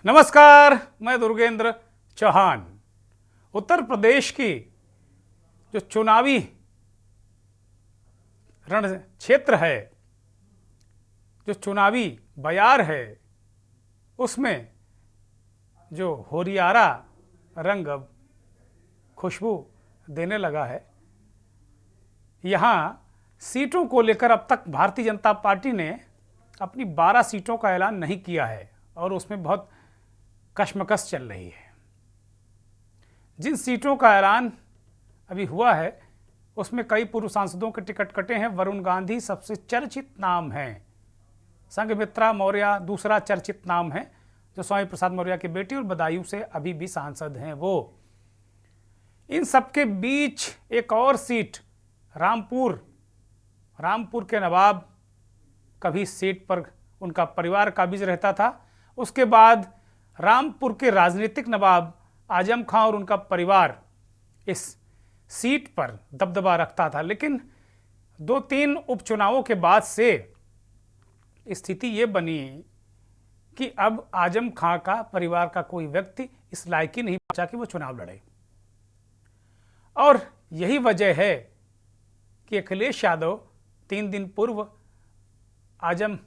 नमस्कार, मैं दुर्गेंद्र चौहान। उत्तर प्रदेश की जो चुनावी रण क्षेत्र है, जो चुनावी बयार है, उसमें जो होरियारा रंग अब खुशबू देने लगा है। यहाँ सीटों को लेकर अब तक भारतीय जनता पार्टी ने अपनी 12 सीटों का ऐलान नहीं किया है और उसमें बहुत कशमकश चल रही है। जिन सीटों का ऐलान अभी हुआ है उसमें कई पूर्व सांसदों के टिकट कटे हैं। वरुण गांधी सबसे चर्चित नाम है, संघमित्रा मौर्य दूसरा चर्चित नाम है, जो स्वामी प्रसाद मौर्य की बेटी और बदायूं से अभी भी सांसद हैं। वो इन सबके बीच एक और सीट रामपुर के नवाब कभी सीट पर उनका परिवार काबिज रहता था। उसके बाद रामपुर के राजनीतिक नवाब आजम खां और उनका परिवार इस सीट पर दबदबा रखता था, लेकिन 2-3 उपचुनावों के बाद से स्थिति ये बनी कि अब आजम खां का परिवार का कोई व्यक्ति इस लायक ही नहीं बचा कि वो चुनाव लड़े। और यही वजह है कि अखिलेश यादव 3 दिन पूर्व आजम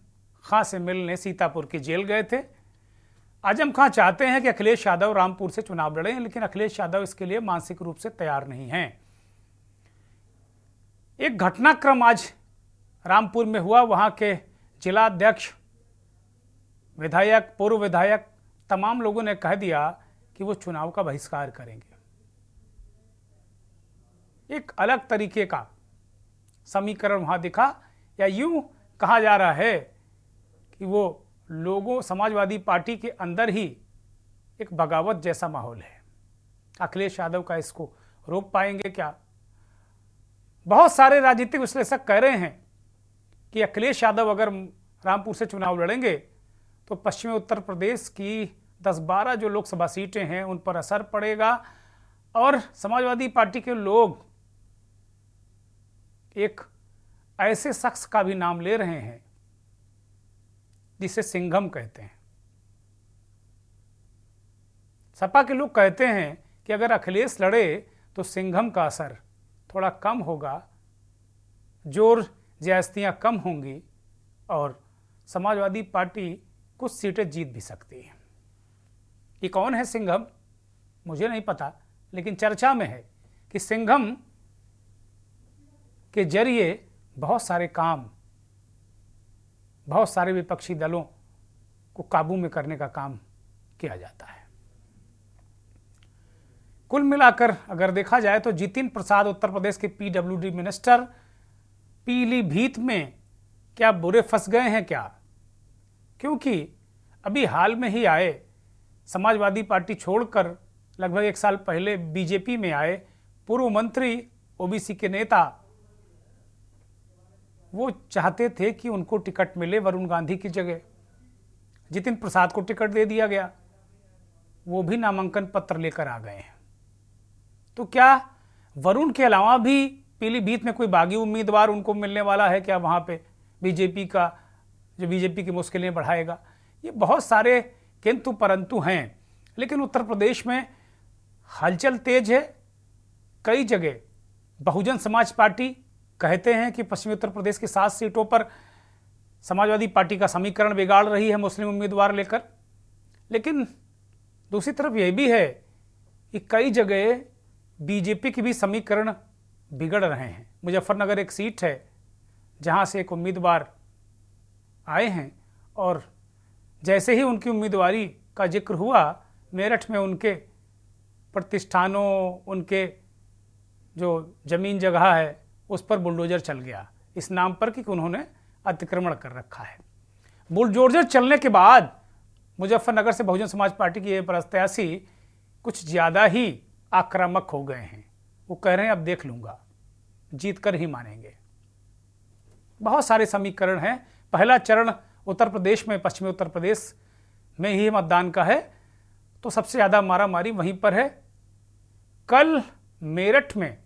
खां से मिलने सीतापुर की जेल गए थे। आजम खां चाहते हैं कि अखिलेश यादव रामपुर से चुनाव लड़ें, लेकिन अखिलेश यादव इसके लिए मानसिक रूप से तैयार नहीं हैं। एक घटनाक्रम आज रामपुर में हुआ। वहां के जिला अध्यक्ष, विधायक, पूर्व विधायक, तमाम लोगों ने कह दिया कि वो चुनाव का बहिष्कार करेंगे। एक अलग तरीके का समीकरण वहां दिखा, या यूं कहा जा रहा है कि वो लोगों, समाजवादी पार्टी के अंदर ही एक बगावत जैसा माहौल है। अखिलेश यादव का इसको रोक पाएंगे क्या? बहुत सारे राजनीतिक विश्लेषक कह रहे हैं कि अखिलेश यादव अगर रामपुर से चुनाव लड़ेंगे तो पश्चिमी उत्तर प्रदेश की 10-12 जो लोकसभा सीटें हैं उन पर असर पड़ेगा। और समाजवादी पार्टी के लोग एक ऐसे शख्स का भी नाम ले रहे हैं जिसे सिंघम कहते हैं। सपा के लोग कहते हैं कि अगर अखिलेश लड़े तो सिंघम का असर थोड़ा कम होगा, जोर ज्यादतियां कम होंगी और समाजवादी पार्टी कुछ सीटें जीत भी सकती है। ये कौन है सिंघम, मुझे नहीं पता, लेकिन चर्चा में है कि सिंघम के जरिए बहुत सारे काम, बहुत सारे विपक्षी दलों को काबू में करने का काम किया जाता है। कुल मिलाकर अगर देखा जाए तो जितिन प्रसाद उत्तर प्रदेश के पीडब्ल्यूडी मिनिस्टर पीलीभीत में क्या बुरे फंस गए हैं क्या? क्योंकि अभी हाल में ही आए, समाजवादी पार्टी छोड़कर लगभग 1 साल पहले बीजेपी में आए पूर्व मंत्री, ओबीसी के नेता, वो चाहते थे कि उनको टिकट मिले वरुण गांधी की जगह। जितिन प्रसाद को टिकट दे दिया गया, वो भी नामांकन पत्र लेकर आ गए हैं। तो क्या वरुण के अलावा भी पीलीभीत में कोई बागी उम्मीदवार उनको मिलने वाला है क्या? वहां पे बीजेपी की मुश्किलें बढ़ाएगा। ये बहुत सारे किंतु परंतु हैं, लेकिन उत्तर प्रदेश में हलचल तेज है। कई जगह बहुजन समाज पार्टी कहते हैं कि पश्चिमी उत्तर प्रदेश की 7 सीटों पर समाजवादी पार्टी का समीकरण बिगाड़ रही है मुस्लिम उम्मीदवार लेकर। लेकिन दूसरी तरफ यह भी है कि कई जगह बीजेपी के भी समीकरण बिगड़ रहे हैं। मुजफ्फरनगर एक सीट है जहां से एक उम्मीदवार आए हैं और जैसे ही उनकी उम्मीदवारी का जिक्र हुआ, मेरठ में उनके प्रतिष्ठानों, उनके जो जमीन जगह है उस पर बुलडोजर चल गया, इस नाम पर कि उन्होंने अतिक्रमण कर रखा है। बुलडोजर चलने के बाद मुजफ्फरनगर से बहुजन समाज पार्टी के प्रत्याशी कुछ ज़्यादा ही आक्रामक हो गए हैं। वो कह रहे हैं अब देख लूँगा, जीत कर ही मानेंगे। बहुत सारे समीकरण हैं। पहला चरण उत्तर प्रदेश में, पश्चिमी उत्तर प्रदेश में ही मतदान का है, तो सबसे ज़्यादा मारामारी वहीं पर है। कल मेरठ में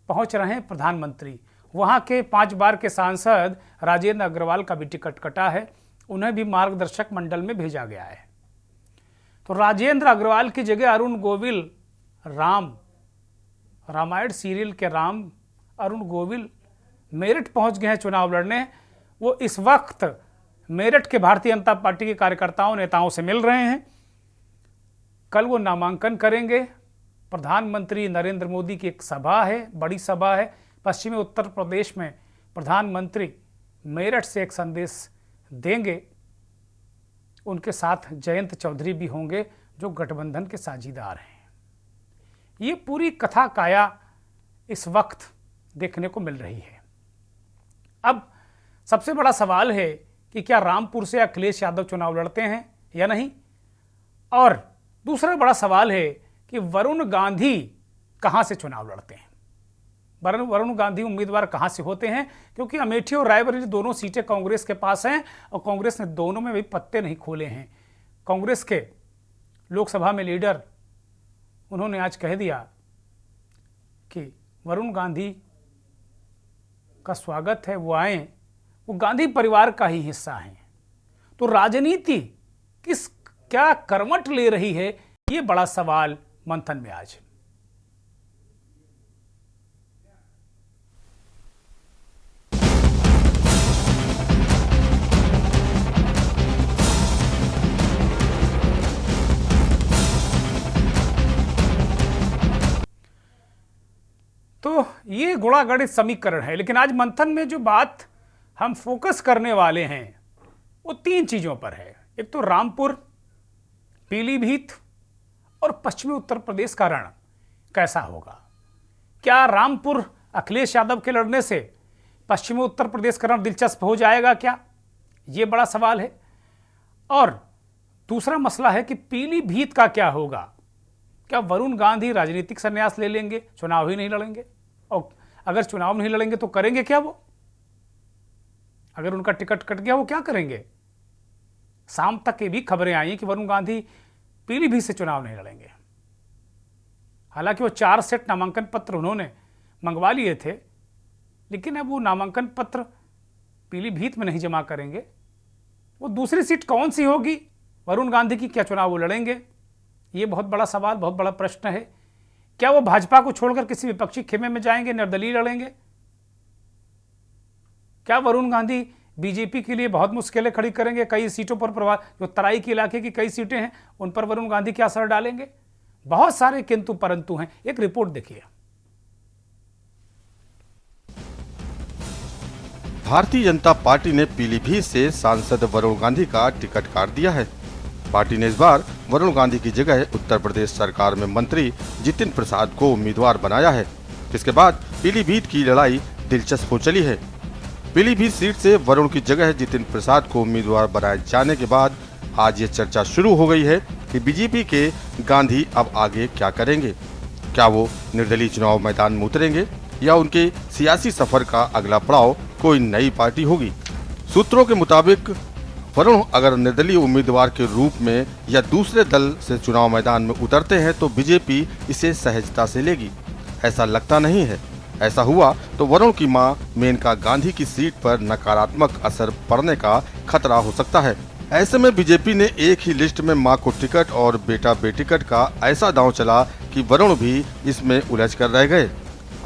पहुंच रहे हैं प्रधानमंत्री। वहां के 5 बार के सांसद राजेंद्र अग्रवाल का भी टिकट कटा है। उन्हें भी मार्गदर्शक मंडल में भेजा गया है। तो राजेंद्र अग्रवाल की जगह अरुण गोविल, रामायण सीरियल के राम अरुण गोविल मेरठ पहुंच गए हैं चुनाव लड़ने। वो इस वक्त मेरठ के भारतीय जनता पार्टी के कार्यकर्ताओं नेताओं से मिल रहे हैं। कल वो नामांकन करेंगे। प्रधानमंत्री नरेंद्र मोदी की एक सभा है, बड़ी सभा है पश्चिमी उत्तर प्रदेश में। प्रधानमंत्री मेरठ से एक संदेश देंगे। उनके साथ जयंत चौधरी भी होंगे जो गठबंधन के साझीदार हैं। ये पूरी कथा काया इस वक्त देखने को मिल रही है। अब सबसे बड़ा सवाल है कि क्या रामपुर से अखिलेश यादव चुनाव लड़ते हैं या नहीं, और दूसरा बड़ा सवाल है कि वरुण गांधी कहां से चुनाव लड़ते हैं। वरुण गांधी उम्मीदवार कहां से होते हैं, क्योंकि अमेठी और रायबरेली दोनों सीटें कांग्रेस के पास हैं और कांग्रेस ने दोनों में भी पत्ते नहीं खोले हैं। कांग्रेस के लोकसभा में लीडर उन्होंने आज कह दिया कि वरुण गांधी का स्वागत है, वो आए, वो गांधी परिवार का ही हिस्सा हैं। तो राजनीति क्या करवट ले रही है, ये बड़ा सवाल मंथन में आज। तो ये गुणागणित समीकरण है, लेकिन आज मंथन में जो बात हम फोकस करने वाले हैं वो 3 चीजों पर है। एक तो रामपुर, पीलीभीत और पश्चिमी उत्तर प्रदेश का रण कैसा होगा। क्या रामपुर अखिलेश यादव के लड़ने से पश्चिमी उत्तर प्रदेश का रण दिलचस्प हो जाएगा क्या, ये बड़ा सवाल है। और दूसरा मसला है कि पीलीभीत का क्या होगा। क्या वरुण गांधी राजनीतिक संन्यास ले लेंगे, चुनाव ही नहीं लड़ेंगे, और अगर चुनाव नहीं लड़ेंगे तो करेंगे क्या वो, अगर उनका टिकट कट गया वो क्या करेंगे। शाम तक ये भी खबरें आई कि वरुण गांधी पीलीभीत से चुनाव नहीं लड़ेंगे। हालांकि वो 4 सेट नामांकन पत्र उन्होंने मंगवा लिए थे, लेकिन अब वो नामांकन पत्र पीलीभीत में नहीं जमा करेंगे। वो दूसरी सीट कौन सी होगी वरुण गांधी की, क्या चुनाव वो लड़ेंगे, ये बहुत बड़ा सवाल, बहुत बड़ा प्रश्न है। क्या वो भाजपा को छोड़कर किसी विपक्षी खेमे में जाएंगे, निर्दलीय लड़ेंगे। क्या वरुण गांधी बीजेपी के लिए बहुत मुश्किलें खड़ी करेंगे, कई सीटों पर प्रभाव, जो तराई के इलाके की कई सीटें हैं उन पर वरुण गांधी क्या असर डालेंगे। बहुत सारे किंतु परंतु हैं। एक रिपोर्ट देखिए। भारतीय जनता पार्टी ने पीलीभीत से सांसद वरुण गांधी का टिकट काट दिया है। पार्टी ने इस बार वरुण गांधी की जगह उत्तर प्रदेश सरकार में मंत्री जितिन प्रसाद को उम्मीदवार बनाया है। इसके बाद पीलीभीत की लड़ाई दिलचस्प हो चली है। पीलीभीत सीट से वरुण की जगह जितिन प्रसाद को उम्मीदवार बनाए जाने के बाद आज ये चर्चा शुरू हो गई है कि बीजेपी के गांधी अब आगे क्या करेंगे। क्या वो निर्दलीय चुनाव मैदान में उतरेंगे या उनके सियासी सफर का अगला पड़ाव कोई नई पार्टी होगी। सूत्रों के मुताबिक वरुण अगर निर्दलीय उम्मीदवार के रूप में या दूसरे दल से चुनाव मैदान में उतरते हैं तो बीजेपी इसे सहजता से लेगी। ऐसा लगता नहीं है। ऐसा हुआ तो वरुण की मां मेनका गांधी की सीट पर नकारात्मक असर पड़ने का खतरा हो सकता है। ऐसे में बीजेपी ने एक ही लिस्ट में मां को टिकट और बेटा बेटिकट का ऐसा दांव चला कि वरुण भी इसमें उलझ कर रह गए।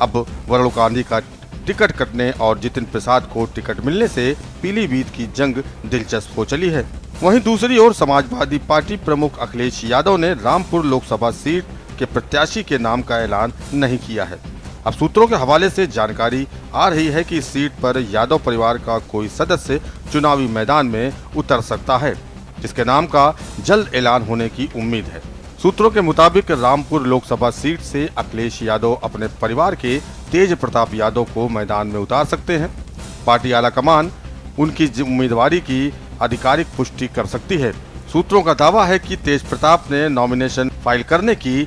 अब वरुण गांधी का टिकट कटने और जितिन प्रसाद को टिकट मिलने से पीलीभीत की जंग दिलचस्प हो चली है। वहीं दूसरी ओर समाजवादी पार्टी प्रमुख अखिलेश यादव ने रामपुर लोकसभा सीट के प्रत्याशी के नाम का ऐलान नहीं किया है। अब सूत्रों के हवाले से जानकारी आ रही है कि इस सीट पर यादव परिवार का कोई सदस्य चुनावी मैदान में उतर सकता है, जिसके नाम का जल्द ऐलान होने की उम्मीद है। सूत्रों के मुताबिक रामपुर लोकसभा सीट से अखिलेश यादव अपने परिवार के तेज प्रताप यादव को मैदान में उतार सकते हैं। पार्टी आलाकमान उनकी उम्मीदवारी की आधिकारिक पुष्टि कर सकती है। सूत्रों का दावा है कि तेज प्रताप ने नॉमिनेशन फाइल करने की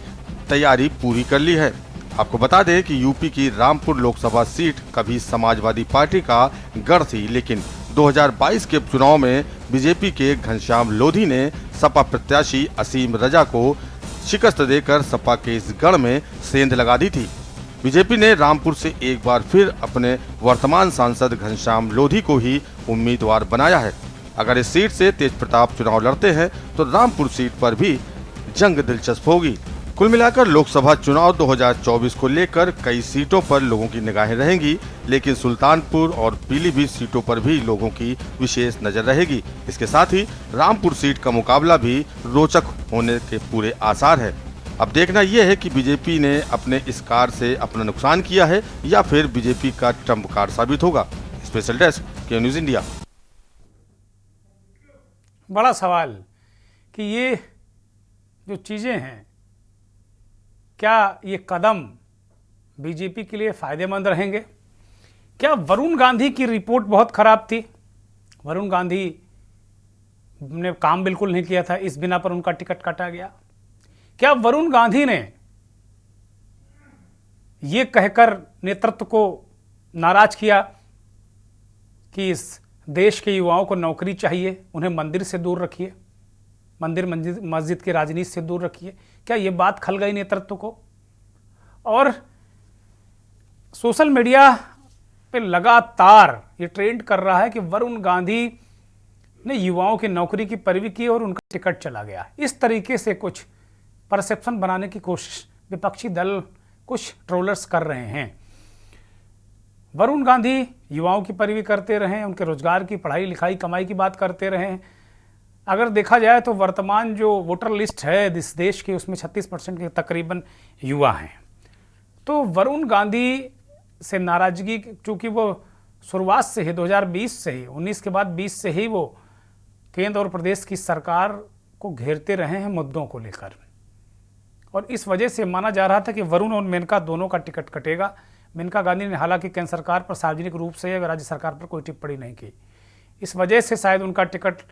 तैयारी पूरी कर ली है। आपको बता दें कि यूपी की रामपुर लोकसभा सीट कभी समाजवादी पार्टी का गढ़ थी, लेकिन 2022 के चुनाव में बीजेपी के घनश्याम लोधी ने सपा प्रत्याशी असीम रजा को शिकस्त देकर सपा के इस गढ़ में सेंध लगा दी थी। बीजेपी ने रामपुर से एक बार फिर अपने वर्तमान सांसद घनश्याम लोधी को ही उम्मीदवार बनाया है। अगर इस सीट से तेज प्रताप चुनाव लड़ते हैं तो रामपुर सीट पर भी जंग दिलचस्प होगी। कुल मिलाकर लोकसभा चुनाव 2024 को लेकर कई सीटों पर लोगों की निगाहें रहेंगी, लेकिन सुल्तानपुर और पीलीभीत सीटों पर भी लोगों की विशेष नजर रहेगी। इसके साथ ही रामपुर सीट का मुकाबला भी रोचक होने के पूरे आसार है। अब देखना यह है कि बीजेपी ने अपने इस कार्ड से अपना नुकसान किया है या फिर बीजेपी का ट्रम्प कार्ड साबित होगा। स्पेशल डेस्क के न्यूज इंडिया। बड़ा सवाल कि ये जो चीजें हैं, क्या ये कदम बीजेपी के लिए फायदेमंद रहेंगे? क्या वरुण गांधी की रिपोर्ट बहुत खराब थी? वरुण गांधी ने काम बिल्कुल नहीं किया था, इस बिना पर उनका टिकट काटा गया। क्या वरुण गांधी ने यह कहकर नेतृत्व को नाराज किया कि इस देश के युवाओं को नौकरी चाहिए, उन्हें मंदिर से दूर रखिए, मंदिर मस्जिद की राजनीति से दूर रखिए? क्या यह बात खल गई नेतृत्व को? और सोशल मीडिया पे लगातार ये ट्रेंड कर रहा है कि वरुण गांधी ने युवाओं की नौकरी की पैरवी की और उनका टिकट चला गया। इस तरीके से कुछ परसेप्शन बनाने की कोशिश विपक्षी दल, कुछ ट्रोलर्स कर रहे हैं। वरुण गांधी युवाओं की पैरवी करते रहे, उनके रोजगार की, पढ़ाई लिखाई, कमाई की बात करते रहे। अगर देखा जाए तो वर्तमान जो वोटर लिस्ट है इस देश की, उसमें 36% के तकरीबन युवा हैं। तो वरुण गांधी से नाराजगी, चूंकि वो शुरुआत से ही 2020 से ही, 19 के बाद 20 से ही वो केंद्र और प्रदेश की सरकार को घेरते रहे हैं मुद्दों को लेकर, और इस वजह से माना जा रहा था कि वरुण और मेनका दोनों का टिकट कटेगा। मेनका गांधी ने हालांकि केंद्र सरकार पर सार्वजनिक रूप से राज्य सरकार पर कोई टिप्पणी नहीं की। इस वजह से शायद उनका टिकट,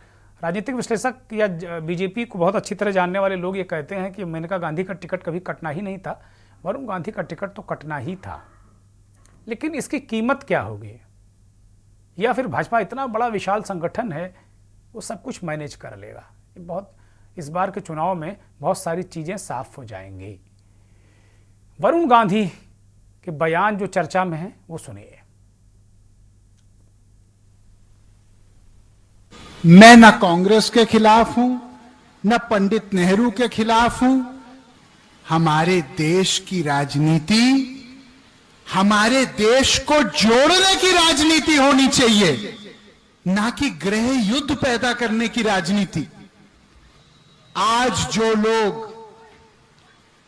राजनीतिक विश्लेषक या बीजेपी को बहुत अच्छी तरह जानने वाले लोग ये कहते हैं कि मेनका गांधी का टिकट कभी कटना ही नहीं था, वरुण गांधी का टिकट तो कटना ही था। लेकिन इसकी कीमत क्या होगी? या फिर भाजपा इतना बड़ा विशाल संगठन है, वो सब कुछ मैनेज कर लेगा? इस बार के चुनाव में बहुत सारी चीजें साफ हो जाएंगी। वरुण गांधी के बयान जो चर्चा में है वो सुनिए। मैं न कांग्रेस के खिलाफ हूं, न पंडित नेहरू के खिलाफ हूं। हमारे देश की राजनीति, हमारे देश को जोड़ने की राजनीति होनी चाहिए, ना कि गृह युद्ध पैदा करने की राजनीति। आज जो लोग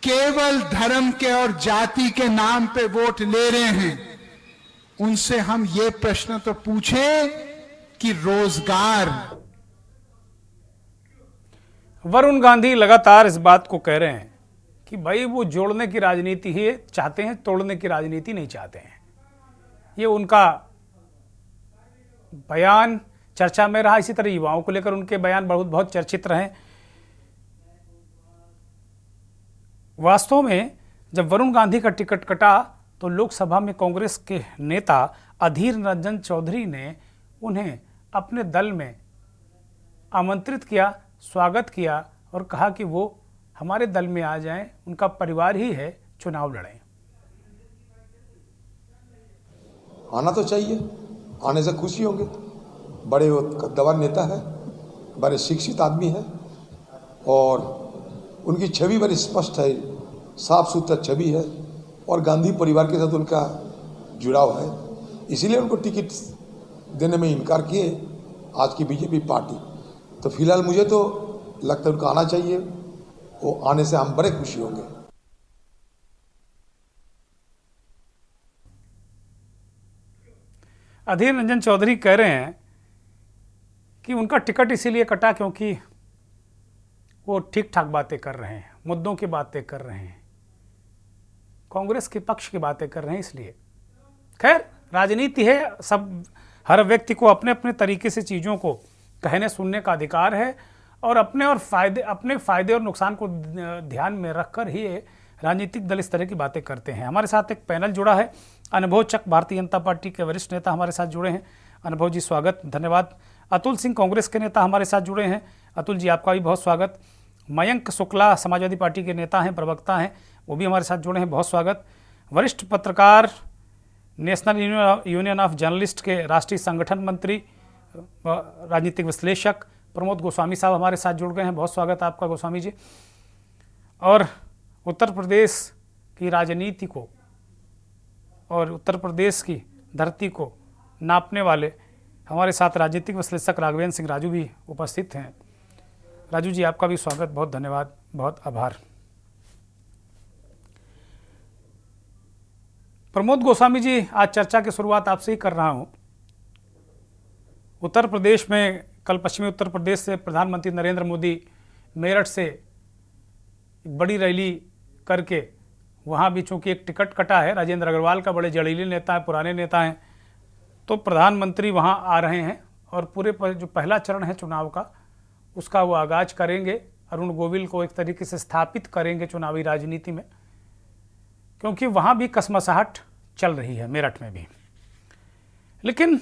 केवल धर्म के और जाति के नाम पे वोट ले रहे हैं, उनसे हम ये प्रश्न तो पूछें कि रोजगार। वरुण गांधी लगातार इस बात को कह रहे हैं कि भाई वो जोड़ने की राजनीति ही चाहते हैं, तोड़ने की राजनीति नहीं चाहते हैं। ये उनका बयान चर्चा में रहा। इसी तरह युवाओं को लेकर उनके बयान बहुत चर्चित रहे। वास्तव में जब वरुण गांधी का टिकट कटा तो लोकसभा में कांग्रेस के नेता अधीर रंजन चौधरी ने उन्हें अपने दल में आमंत्रित किया, स्वागत किया और कहा कि वो हमारे दल में आ जाएं, उनका परिवार ही है, चुनाव लड़ें। आना तो चाहिए, आने से खुशी होंगे। बड़े कद्दावर नेता है, बड़े शिक्षित आदमी है और उनकी छवि बड़ी स्पष्ट है, साफ सुथरा छवि है और गांधी परिवार के साथ उनका जुड़ाव है। इसीलिए उनको टिकट देने में इनकार किए आज की बीजेपी पार्टी। तो फिलहाल मुझे तो लगता है उनको आना चाहिए, वो आने से हम बड़े खुशी होंगे। अधीर रंजन चौधरी कह रहे हैं कि उनका टिकट इसीलिए कटा क्योंकि वो ठीक ठाक बातें कर रहे हैं, मुद्दों की बातें कर रहे हैं, कांग्रेस के पक्ष की बातें कर रहे हैं। इसलिए खैर राजनीति है, सब हर व्यक्ति को अपने अपने तरीके से चीज़ों को कहने सुनने का अधिकार है और अपने फायदे और नुकसान को ध्यान में रखकर ही राजनीतिक दल इस तरह की बातें करते हैं। हमारे साथ एक पैनल जुड़ा है। अनुभव चक भारतीय जनता पार्टी के वरिष्ठ नेता हमारे साथ जुड़े हैं। अनुभव जी स्वागत, धन्यवाद। अतुल सिंह कांग्रेस के नेता हमारे साथ जुड़े हैं। अतुल जी आपका भी बहुत स्वागत। मयंक शुक्ला समाजवादी पार्टी के नेता हैं, प्रवक्ता हैं, वो भी हमारे साथ जुड़े हैं, बहुत स्वागत। वरिष्ठ पत्रकार, नेशनल यूनियन ऑफ जर्नलिस्ट के राष्ट्रीय संगठन मंत्री राजनीतिक विश्लेषक प्रमोद गोस्वामी साहब हमारे साथ जुड़ गए हैं। बहुत स्वागत है आपका गोस्वामी जी। और उत्तर प्रदेश की राजनीति को और उत्तर प्रदेश की धरती को नापने वाले हमारे साथ राजनीतिक विश्लेषक राघवेंद्र सिंह राजू भी उपस्थित हैं। राजू जी, आपका भी स्वागत, बहुत धन्यवाद, बहुत आभार। प्रमोद गोस्वामी जी, आज चर्चा की शुरुआत आपसे ही कर रहा हूं। उत्तर प्रदेश में कल पश्चिमी उत्तर प्रदेश से प्रधानमंत्री नरेंद्र मोदी मेरठ से एक बड़ी रैली करके वहाँ भी चूँकि एक टिकट कटा है, राजेंद्र अग्रवाल का बड़े जड़ीले नेता है, पुराने नेता हैं, तो प्रधानमंत्री वहाँ आ रहे हैं और पूरे जो पहला चरण है चुनाव का उसका वो आगाज करेंगे। अरुण गोविल को एक तरीके से स्थापित करेंगे चुनावी राजनीति में, क्योंकि वहाँ भी कसमसाहट चल रही है, मेरठ में भी। लेकिन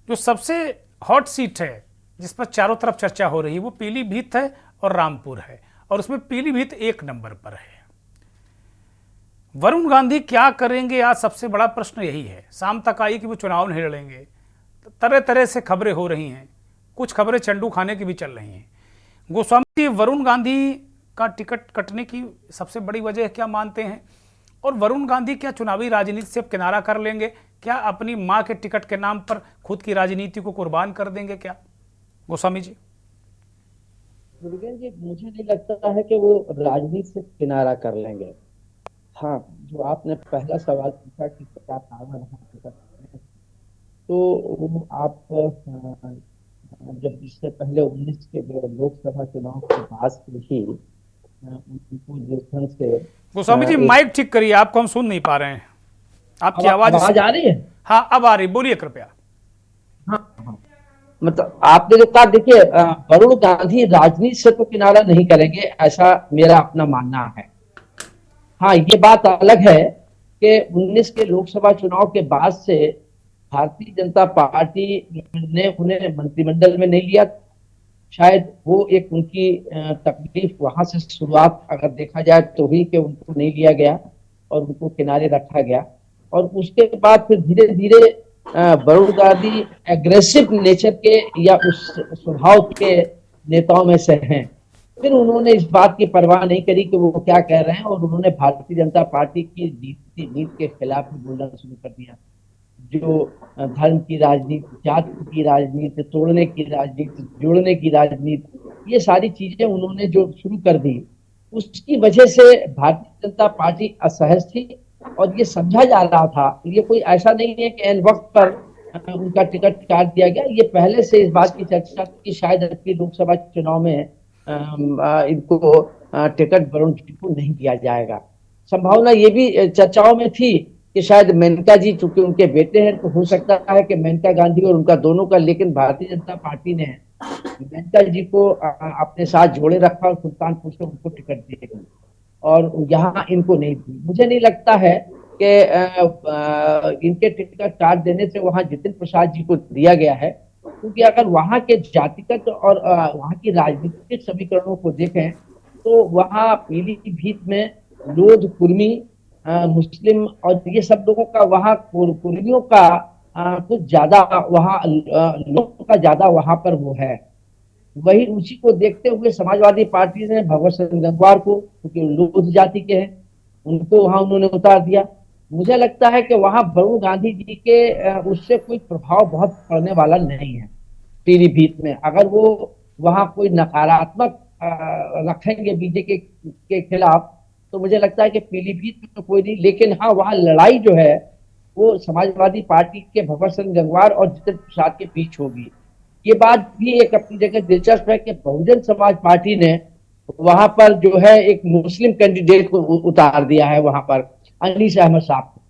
जो सबसे हॉट सीट है जिस पर चारों तरफ चर्चा हो रही है वो पीलीभीत है और रामपुर है, और उसमें पीलीभीत 1 नंबर पर है। वरुण गांधी क्या करेंगे, आज सबसे बड़ा प्रश्न यही है। शाम तक आई कि वो चुनाव नहीं लड़ेंगे, तरह तरह से खबरें हो रही हैं, कुछ खबरें चंडू खाने की भी चल रही हैं। गोस्वामी जी, वरुण गांधी का टिकट कटने की सबसे बड़ी वजह क्या मानते हैं, और वरुण गांधी क्या चुनावी राजनीति से अब किनारा कर लेंगे? क्या अपनी मां के टिकट के नाम पर खुद की राजनीति को कुर्बान कर देंगे क्या? गोस्वामी जी। मुरुगन जी, मुझे नहीं लगता है कि वो राजनीति से किनारा कर लेंगे। हाँ, जो आपने पहला सवाल पूछा कि क्या कारण है, तो वो आप जब इससे पहले 19 के लोकसभा चुनाव के बाद से ही उनको जिस ढंग से गोस्वामी जी माइक ठीक करिए, आपको हम सुन नहीं पा रहे हैं, आपकी आवाज आ रही है? हाँ अब आ रही, बोलिए कृपया। हाँ, मतलब आपने जो कहा, देखिए वरुण गांधी राजनीति से तो किनारा नहीं करेंगे, ऐसा मेरा अपना मानना है। हाँ, ये बात अलग है कि 19 के लोकसभा चुनाव के बाद से भारतीय जनता पार्टी ने उन्हें मंत्रिमंडल में नहीं लिया। शायद वो एक उनकी तकलीफ वहां से शुरुआत अगर देखा जाए तो हुई कि उनको नहीं लिया गया और उनको किनारे रखा गया, और उसके बाद फिर धीरे धीरे वरुण गांधी एग्रेसिव नेचर के या उस स्वभाव के नेताओं में से हैं। फिर उन्होंने इस बात की परवाह नहीं करी कि वो क्या कह रहे हैं, और उन्होंने भारतीय जनता पार्टी की नीति के खिलाफ बोलना शुरू कर दिया। जो धर्म की राजनीति, जाति की राजनीति, तोड़ने की राजनीति, जोड़ने की राजनीति, ये सारी चीजें उन्होंने जो शुरू कर दी, उसकी वजह से भारतीय जनता पार्टी असहज थी। और ये समझा जा रहा था, ये कोई ऐसा नहीं है कि एन वक्त पर उनका टिकट काट दिया गया। ये पहले से इस बात की चर्चा कि शायद अगली लोकसभा चुनाव में इनको टिकट वरुण जी को नहीं दिया जाएगा। संभावना ये भी चर्चाओं में थी कि शायद मेनका जी, चूंकि उनके बेटे हैं, तो हो सकता है कि मेनका गांधी और उनका दोनों का, लेकिन भारतीय जनता पार्टी ने मेनका जी को अपने साथ जोड़े रखा और सुल्तानपुर से उनको टिकट दिए और यहाँ इनको नहीं दी। मुझे नहीं लगता है कि इनके टिकट काट देने से वहां जितिन प्रसाद जी को दिया गया है, क्योंकि अगर वहां के जातिगत और वहां की राजनीतिक समीकरणों को देखें तो वहां पीलीभीत में लोध, कुर्मी, मुस्लिम और ये सब लोगों का, वहां कुर्मियों का कुछ ज्यादा, वहां लोगों का ज्यादा वहां पर वो है। वही उसी को देखते हुए समाजवादी पार्टी ने भगवत सिंह गंगवार को, क्योंकि लोध जाति के हैं, उनको वहां उन्होंने उतार दिया। मुझे लगता है कि वहां वरुण गांधी जी के उससे कोई प्रभाव बहुत पड़ने वाला नहीं है पीलीभीत में। अगर वो वहां कोई नकारात्मक रखेंगे बीजेपी के खिलाफ, तो मुझे लगता है कि पीलीभीत में तो कोई नहीं, लेकिन हाँ, वहां लड़ाई जो है वो समाजवादी पार्टी के भगवत सिंह गंगवार और जितिन प्रसाद के बीच होगी। ये बात भी एक अपनी जगह दिलचस्प है कि बहुजन समाज पार्टी ने वहां पर जो है एक मुस्लिम कैंडिडेट को उतार दिया है, वहां पर अनीस अहमद साहब को।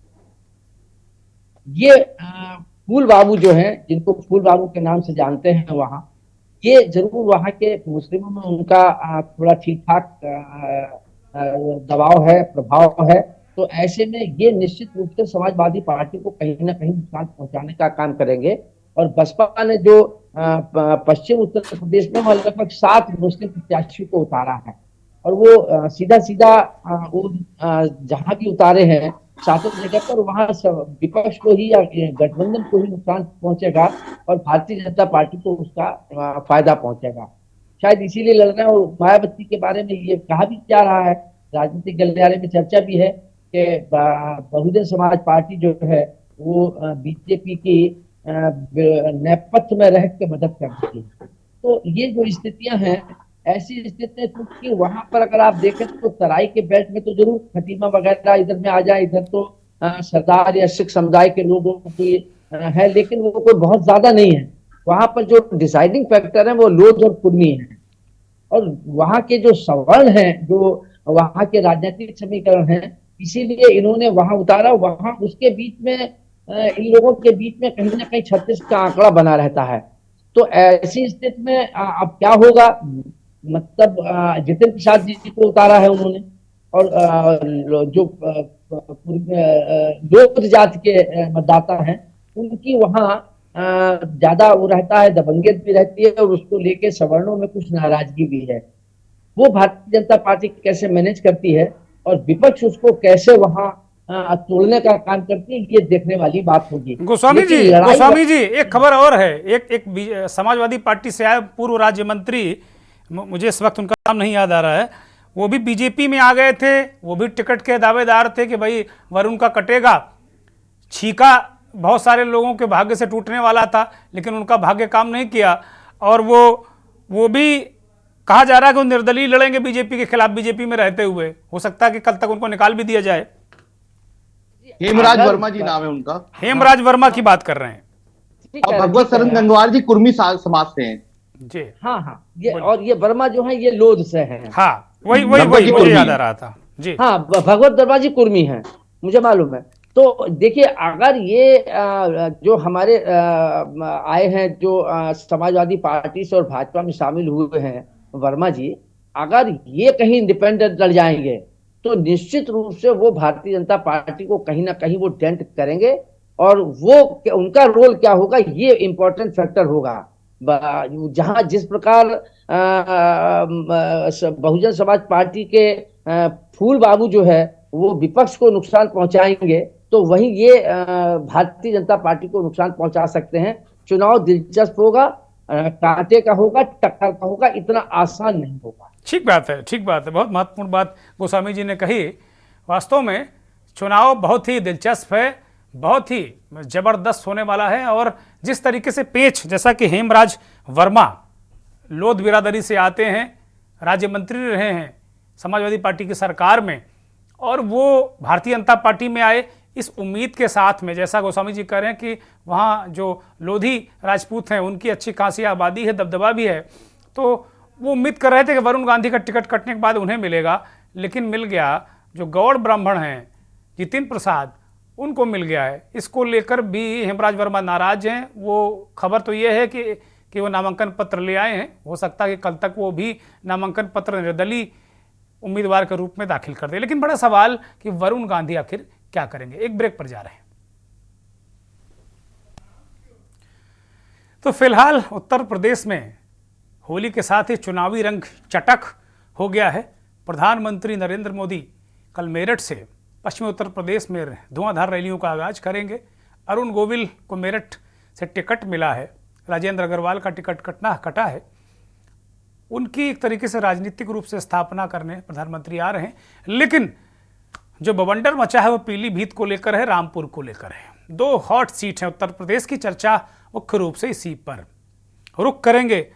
ये फूल बाबू जो हैं, जिनको फूल बाबू के नाम से जानते हैं वहां, ये जरूर वहां के मुस्लिमों में उनका थोड़ा ठीक ठाक दबाव है, प्रभाव है। तो ऐसे में ये निश्चित रूप से समाजवादी पार्टी को कहीं ना कहीं नुकसान पहुंचाने का काम करेंगे। और बसपा ने जो पश्चिम उत्तर प्रदेश में लगभग 7 मुस्लिम प्रत्याशियों को उतारा है, और वो सीधा सीधा वो जहां भी उतारे हैं शासक जगह पर वहां विपक्ष को ही या गठबंधन को ही नुकसान पहुंचेगा और भारतीय जनता पार्टी को उसका फायदा पहुंचेगा। शायद इसीलिए लड़ रहे हैं। और मायावती के बारे में ये कहा भी जा रहा है, राजनीतिक गलियारे में चर्चा भी है कि बहुजन समाज पार्टी जो है वो बीजेपी की नेपथ्य में रह के मदद करती है। तो ये जो स्थितियां हैं, ऐसी स्थिति में क्योंकि वहां पर अगर आप देखें तो तराई के बेल्ट में तो जरूर खतीमा वगैरह इधर में आ जाए, इधर तो सरदार या सिख समुदाय के लोगों की है, लेकिन वो कोई बहुत ज्यादा नहीं है। वहां पर जो डिसाइडिंग फैक्टर है वो लोध और कुर्मी है। और वहां के जो सवर्ण हैं, जो वहां के राजनीतिक समीकरण हैं, इसीलिए इन्होंने वहां उतारा। वहां उसके बीच में इन लोगों के बीच में कहीं ना कहीं 36 का आंकड़ा बना रहता है। तो ऐसी स्थिति में अब क्या होगा, मतलब जितिन प्रसाद जी को उतारा है उन्होंने, और जो लोक जाति के मतदाता हैं उनकी वहां ज्यादा वो रहता है, दबंगियत भी रहती है, और उसको लेके सवर्णों में कुछ नाराजगी भी है। वो भारतीय जनता पार्टी कैसे मैनेज करती है और विपक्ष उसको कैसे वहां तोड़ने का काम करती है, ये देखने वाली बात होगी। गोस्वामी जी एक खबर और है। एक समाजवादी पार्टी से आए पूर्व राज्य मंत्री, मुझे इस वक्त उनका नाम नहीं याद आ रहा है, वो भी बीजेपी में आ गए थे। वो भी टिकट के दावेदार थे कि भाई वरुण का कटेगा। छीका बहुत सारे लोगों के भाग्य से टूटने वाला था, लेकिन उनका भाग्य काम नहीं किया। और वो भी कहा जा रहा है कि वो निर्दलीय लड़ेंगे बीजेपी के खिलाफ, बीजेपी में रहते हुए। हो सकता है कि कल तक उनको निकाल भी दिया जाए। हेमराज वर्मा जी नाम है उनका। हेमराज वर्मा की बात कर रहे हैं। और भगवत शरण गंगवार जी कुर्मी समाज से हैं जी। हाँ, ये और ये वर्मा जो है ये लोध से है। हाँ, वही मुझे याद आ रहा था जी। हाँ, भगवत वर्मा जी कुर्मी है, मुझे मालूम है। तो देखिए, अगर ये जो हमारे आए हैं, जो समाजवादी पार्टी से और भाजपा में शामिल हुए हैं वर्मा जी, अगर ये कहीं इंडिपेंडेंट लड़ जाएंगे तो निश्चित रूप से वो भारतीय जनता पार्टी को कहीं ना कहीं वो डेंट करेंगे। और वो उनका रोल क्या होगा, ये इंपॉर्टेंट फैक्टर होगा। जहां जिस प्रकार बहुजन समाज पार्टी के फूल बाबू जो है वो विपक्ष को नुकसान पहुंचाएंगे, तो वहीं ये भारतीय जनता पार्टी को नुकसान पहुंचा सकते हैं। चुनाव दिलचस्प होगा, कांटे का होगा, टक्कर का होगा, इतना आसान नहीं होगा। ठीक बात है, ठीक बात है। बहुत महत्वपूर्ण बात गोस्वामी जी ने कही। वास्तव में चुनाव बहुत ही दिलचस्प है, बहुत ही जबरदस्त होने वाला है। और जिस तरीके से पेच, जैसा कि हेमराज वर्मा लोध बिरादरी से आते हैं, राज्य मंत्री रहे हैं समाजवादी पार्टी की सरकार में, और वो भारतीय जनता पार्टी में आए इस उम्मीद के साथ में, जैसा गोस्वामी जी कह रहे हैं कि वहाँ जो लोधी राजपूत हैं उनकी अच्छी खासी आबादी है, दबदबा भी है। तो वो उम्मीद कर रहे थे कि वरुण गांधी का टिकट कटने के बाद उन्हें मिलेगा, लेकिन मिल गया। जो गौड़ ब्राह्मण हैं जितिन प्रसाद, उनको मिल गया है। इसको लेकर भी हेमराज वर्मा नाराज हैं। वो खबर तो ये है कि वो नामांकन पत्र ले आए हैं। हो सकता है कि कल तक वो भी नामांकन पत्र निर्दलीय उम्मीदवार के रूप में दाखिल कर दे। लेकिन बड़ा सवाल कि वरुण गांधी आखिर क्या करेंगे। एक ब्रेक पर जा रहे हैं। तो फिलहाल उत्तर प्रदेश में होली के साथ ही चुनावी रंग चटक हो गया है। प्रधानमंत्री नरेंद्र मोदी कल मेरठ से पश्चिमी उत्तर प्रदेश में धुआंधार रैलियों का आगाज करेंगे। अरुण गोविल को मेरठ से टिकट मिला है, राजेंद्र अग्रवाल का टिकट कटा है। उनकी एक तरीके से राजनीतिक रूप से स्थापना करने प्रधानमंत्री आ रहे हैं। लेकिन जो बवंडर मचा है वो पीलीभीत को लेकर है, रामपुर को लेकर है। दो हॉट सीट हैं उत्तर प्रदेश की। चर्चा मुख्य रूप से इसी पर रुख करेंगे।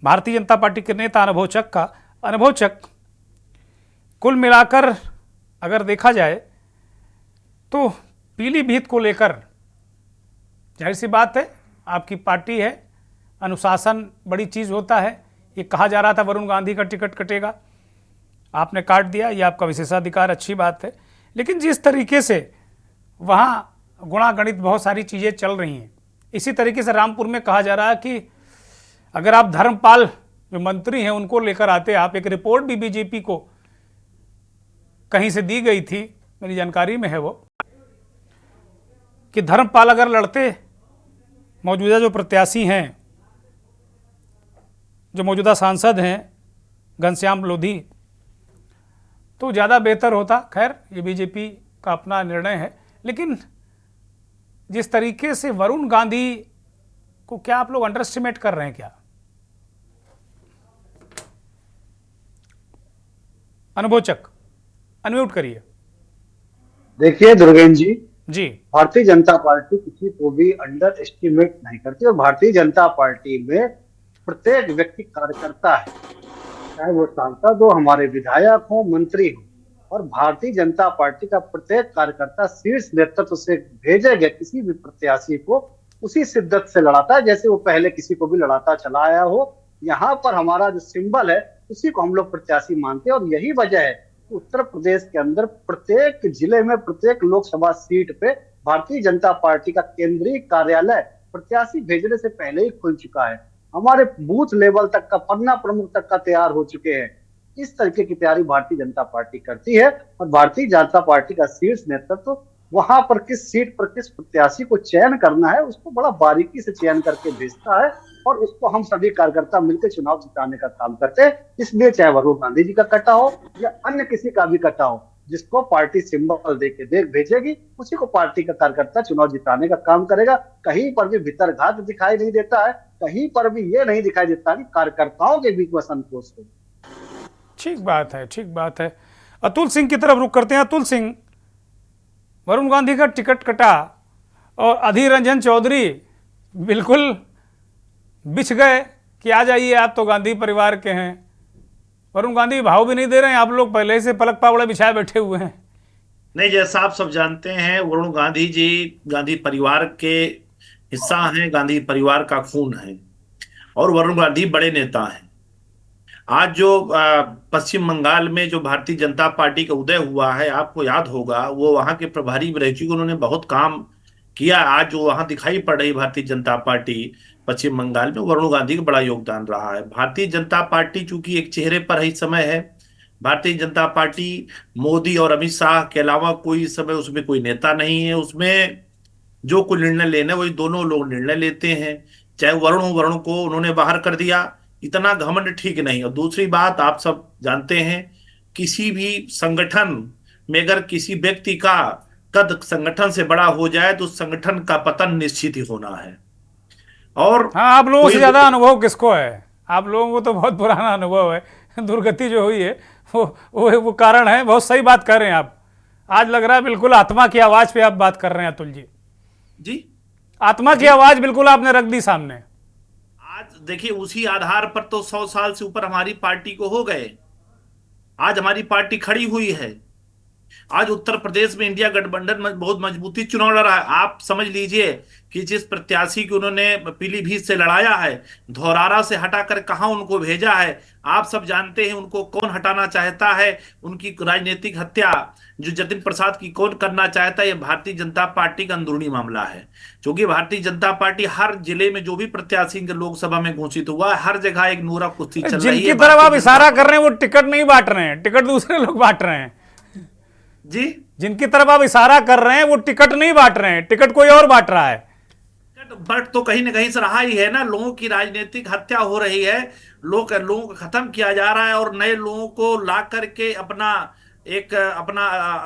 भारतीय जनता पार्टी के नेता अनुभव चक कुल मिलाकर अगर देखा जाए तो पीलीभीत को लेकर जाहिर सी बात है, आपकी पार्टी है, अनुशासन बड़ी चीज़ होता है। ये कहा जा रहा था वरुण गांधी का टिकट कटेगा, आपने काट दिया, ये आपका विशेषाधिकार, अच्छी बात है। लेकिन जिस तरीके से वहाँ गुणागणित बहुत सारी चीज़ें चल रही हैं, इसी तरीके से रामपुर में कहा जा रहा है कि अगर आप धर्मपाल जो मंत्री हैं उनको लेकर आते आप, एक रिपोर्ट भी बीजेपी को कहीं से दी गई थी, मेरी जानकारी में है वो, कि धर्मपाल अगर लड़ते, मौजूदा जो प्रत्याशी हैं, जो मौजूदा सांसद हैं घनश्याम लोधी, तो ज़्यादा बेहतर होता। खैर, ये बीजेपी का अपना निर्णय है, लेकिन जिस तरीके से वरुण गांधी को क्या आप लोग अंडर एस्टिमेट कर रहे हैं क्या? अनुभोचक अनम्यूट करिए। देखिए दुर्गेन जी, जी भारतीय जनता पार्टी किसी को भी अंडर एस्टिमेट नहीं करती और भारतीय जनता पार्टी में प्रत्येक व्यक्ति कार्यकर्ता है, चाहे वो सांसद हो, हमारे विधायक हो, मंत्री हो, और भारतीय जनता पार्टी का प्रत्येक कार्यकर्ता शीर्ष नेतृत्व से भेजे गए किसी भी प्रत्याशी को उसी शिद्दत से लड़ाता है जैसे वो पहले किसी को भी लड़ाता चला आया हो। यहाँ पर हमारा जो सिंबल है उसी को हम लोग प्रत्याशी मानते हैं और यही वजह है कि उत्तर प्रदेश के अंदर प्रत्येक जिले में, प्रत्येक लोकसभा सीट पे भारतीय जनता पार्टी का केंद्रीय कार्यालय प्रत्याशी भेजने से पहले ही खुल चुका है। हमारे बूथ लेवल तक का, पन्ना प्रमुख तक का तैयार हो चुके हैं। इस तरीके की तैयारी भारतीय जनता पार्टी करती है और भारतीय जनता पार्टी का शीर्ष नेतृत्व वहां पर किस सीट पर किस प्रत्याशी को चयन करना है उसको बड़ा बारीकी से चयन करके भेजता है और उसको हम सभी कार्यकर्ता मिलकर चुनाव जिताने का काम करते हैं। इसलिए चाहे वरुण गांधी जी का कटा हो या अन्य किसी का भी कटा हो, जिसको पार्टी सिंबल देख भेजेगी उसी को पार्टी का कार्यकर्ता चुनाव जिताने का काम करेगा। कहीं पर भी भीतरघात दिखाई नहीं देता है, कहीं पर भी ये नहीं दिखाई देता कि कार्यकर्ताओं के बीच में असंतोष हो। ठीक बात है, ठीक बात है। अतुल सिंह की तरफ रुख करते हैं। अतुल सिंह, वरुण गांधी का टिकट कटा और अधीर रंजन चौधरी बिल्कुल बिछ गए कि आ जाइए आप तो गांधी परिवार के हैं। वरुण गांधी भाव भी नहीं दे रहे हैं, आप लोग पहले से पलक पावड़े बिछाए बैठे हुए हैं। नहीं, जैसा आप सब जानते हैं वरुण गांधी जी गांधी परिवार के हिस्सा हैं, गांधी परिवार का खून है और वरुण गांधी बड़े नेता हैं। आज जो पश्चिम बंगाल में जो भारतीय जनता पार्टी का उदय हुआ है, आपको याद होगा वो वहां के प्रभारी भी रह चुके, उन्होंने बहुत काम किया। आज जो वहां दिखाई पड़ रही भारतीय जनता पार्टी पश्चिम बंगाल में, वरुण गांधी का बड़ा योगदान रहा है। भारतीय जनता पार्टी चूंकि एक चेहरे पर इस समय है, भारतीय जनता पार्टी मोदी और अमित शाह के अलावा कोई इस समय उसमें कोई नेता नहीं है। उसमें जो कोई निर्णय लेना वही दोनों लोग निर्णय लेते हैं। चाहे वरुण को उन्होंने बाहर कर दिया, इतना घमंड ठीक नहीं। और दूसरी बात, आप सब जानते हैं किसी भी संगठन में अगर किसी व्यक्ति का कद संगठन से बड़ा हो जाए तो संगठन का पतन निश्चित ही होना है। और हाँ, आप लोगों से ज्यादा अनुभव किसको है? आप लोगों को तो बहुत पुराना अनुभव है। दुर्गति जो हुई है वो कारण है। बहुत सही बात कर रहे हैं आप। आज लग रहा है बिल्कुल आत्मा की आवाज पे आप बात कर रहे हैं अतुल जी। जी, आत्मा की आवाज बिल्कुल आपने रख दी सामने। आज देखिए उसी आधार पर तो 100 साल से ऊपर हमारी पार्टी को हो गए। आज हमारी पार्टी खड़ी हुई है। आज उत्तर प्रदेश में इंडिया गठबंधन बहुत मजबूती चुनाव लड़ा है। आप समझ लीजिए कि जिस प्रत्याशी को उन्होंने पीलीभीत से लड़ाया है, धौरारा से हटाकर कहां उनको भेजा है, आप सब जानते हैं। उनको कौन हटाना चाहता है, उनकी राजनीतिक हत्या जो जतिन प्रसाद की कौन करना चाहता है, यह भारतीय जनता पार्टी का अंदरूनी मामला है। क्योंकि भारतीय जनता पार्टी हर जिले में जो भी प्रत्याशी लोकसभा में घोषित हुआ है, हर जगह एक नूरा कुश्ती चल रही है। जिनकी तरफ आप इशारा कर रहे हैं वो टिकट नहीं बांट रहे हैं, टिकट दूसरे लोग बांट रहे हैं। जी, जिनकी तरफ आप इशारा कर रहे हैं वो टिकट नहीं बांट रहे हैं, टिकट कोई और बांट रहा है। बट तो कहीं ना कहीं से रहा ही है ना। लोगों की राजनीतिक हत्या हो रही है, लोगों को खत्म किया जा रहा है और नए लोगों को ला करके अपना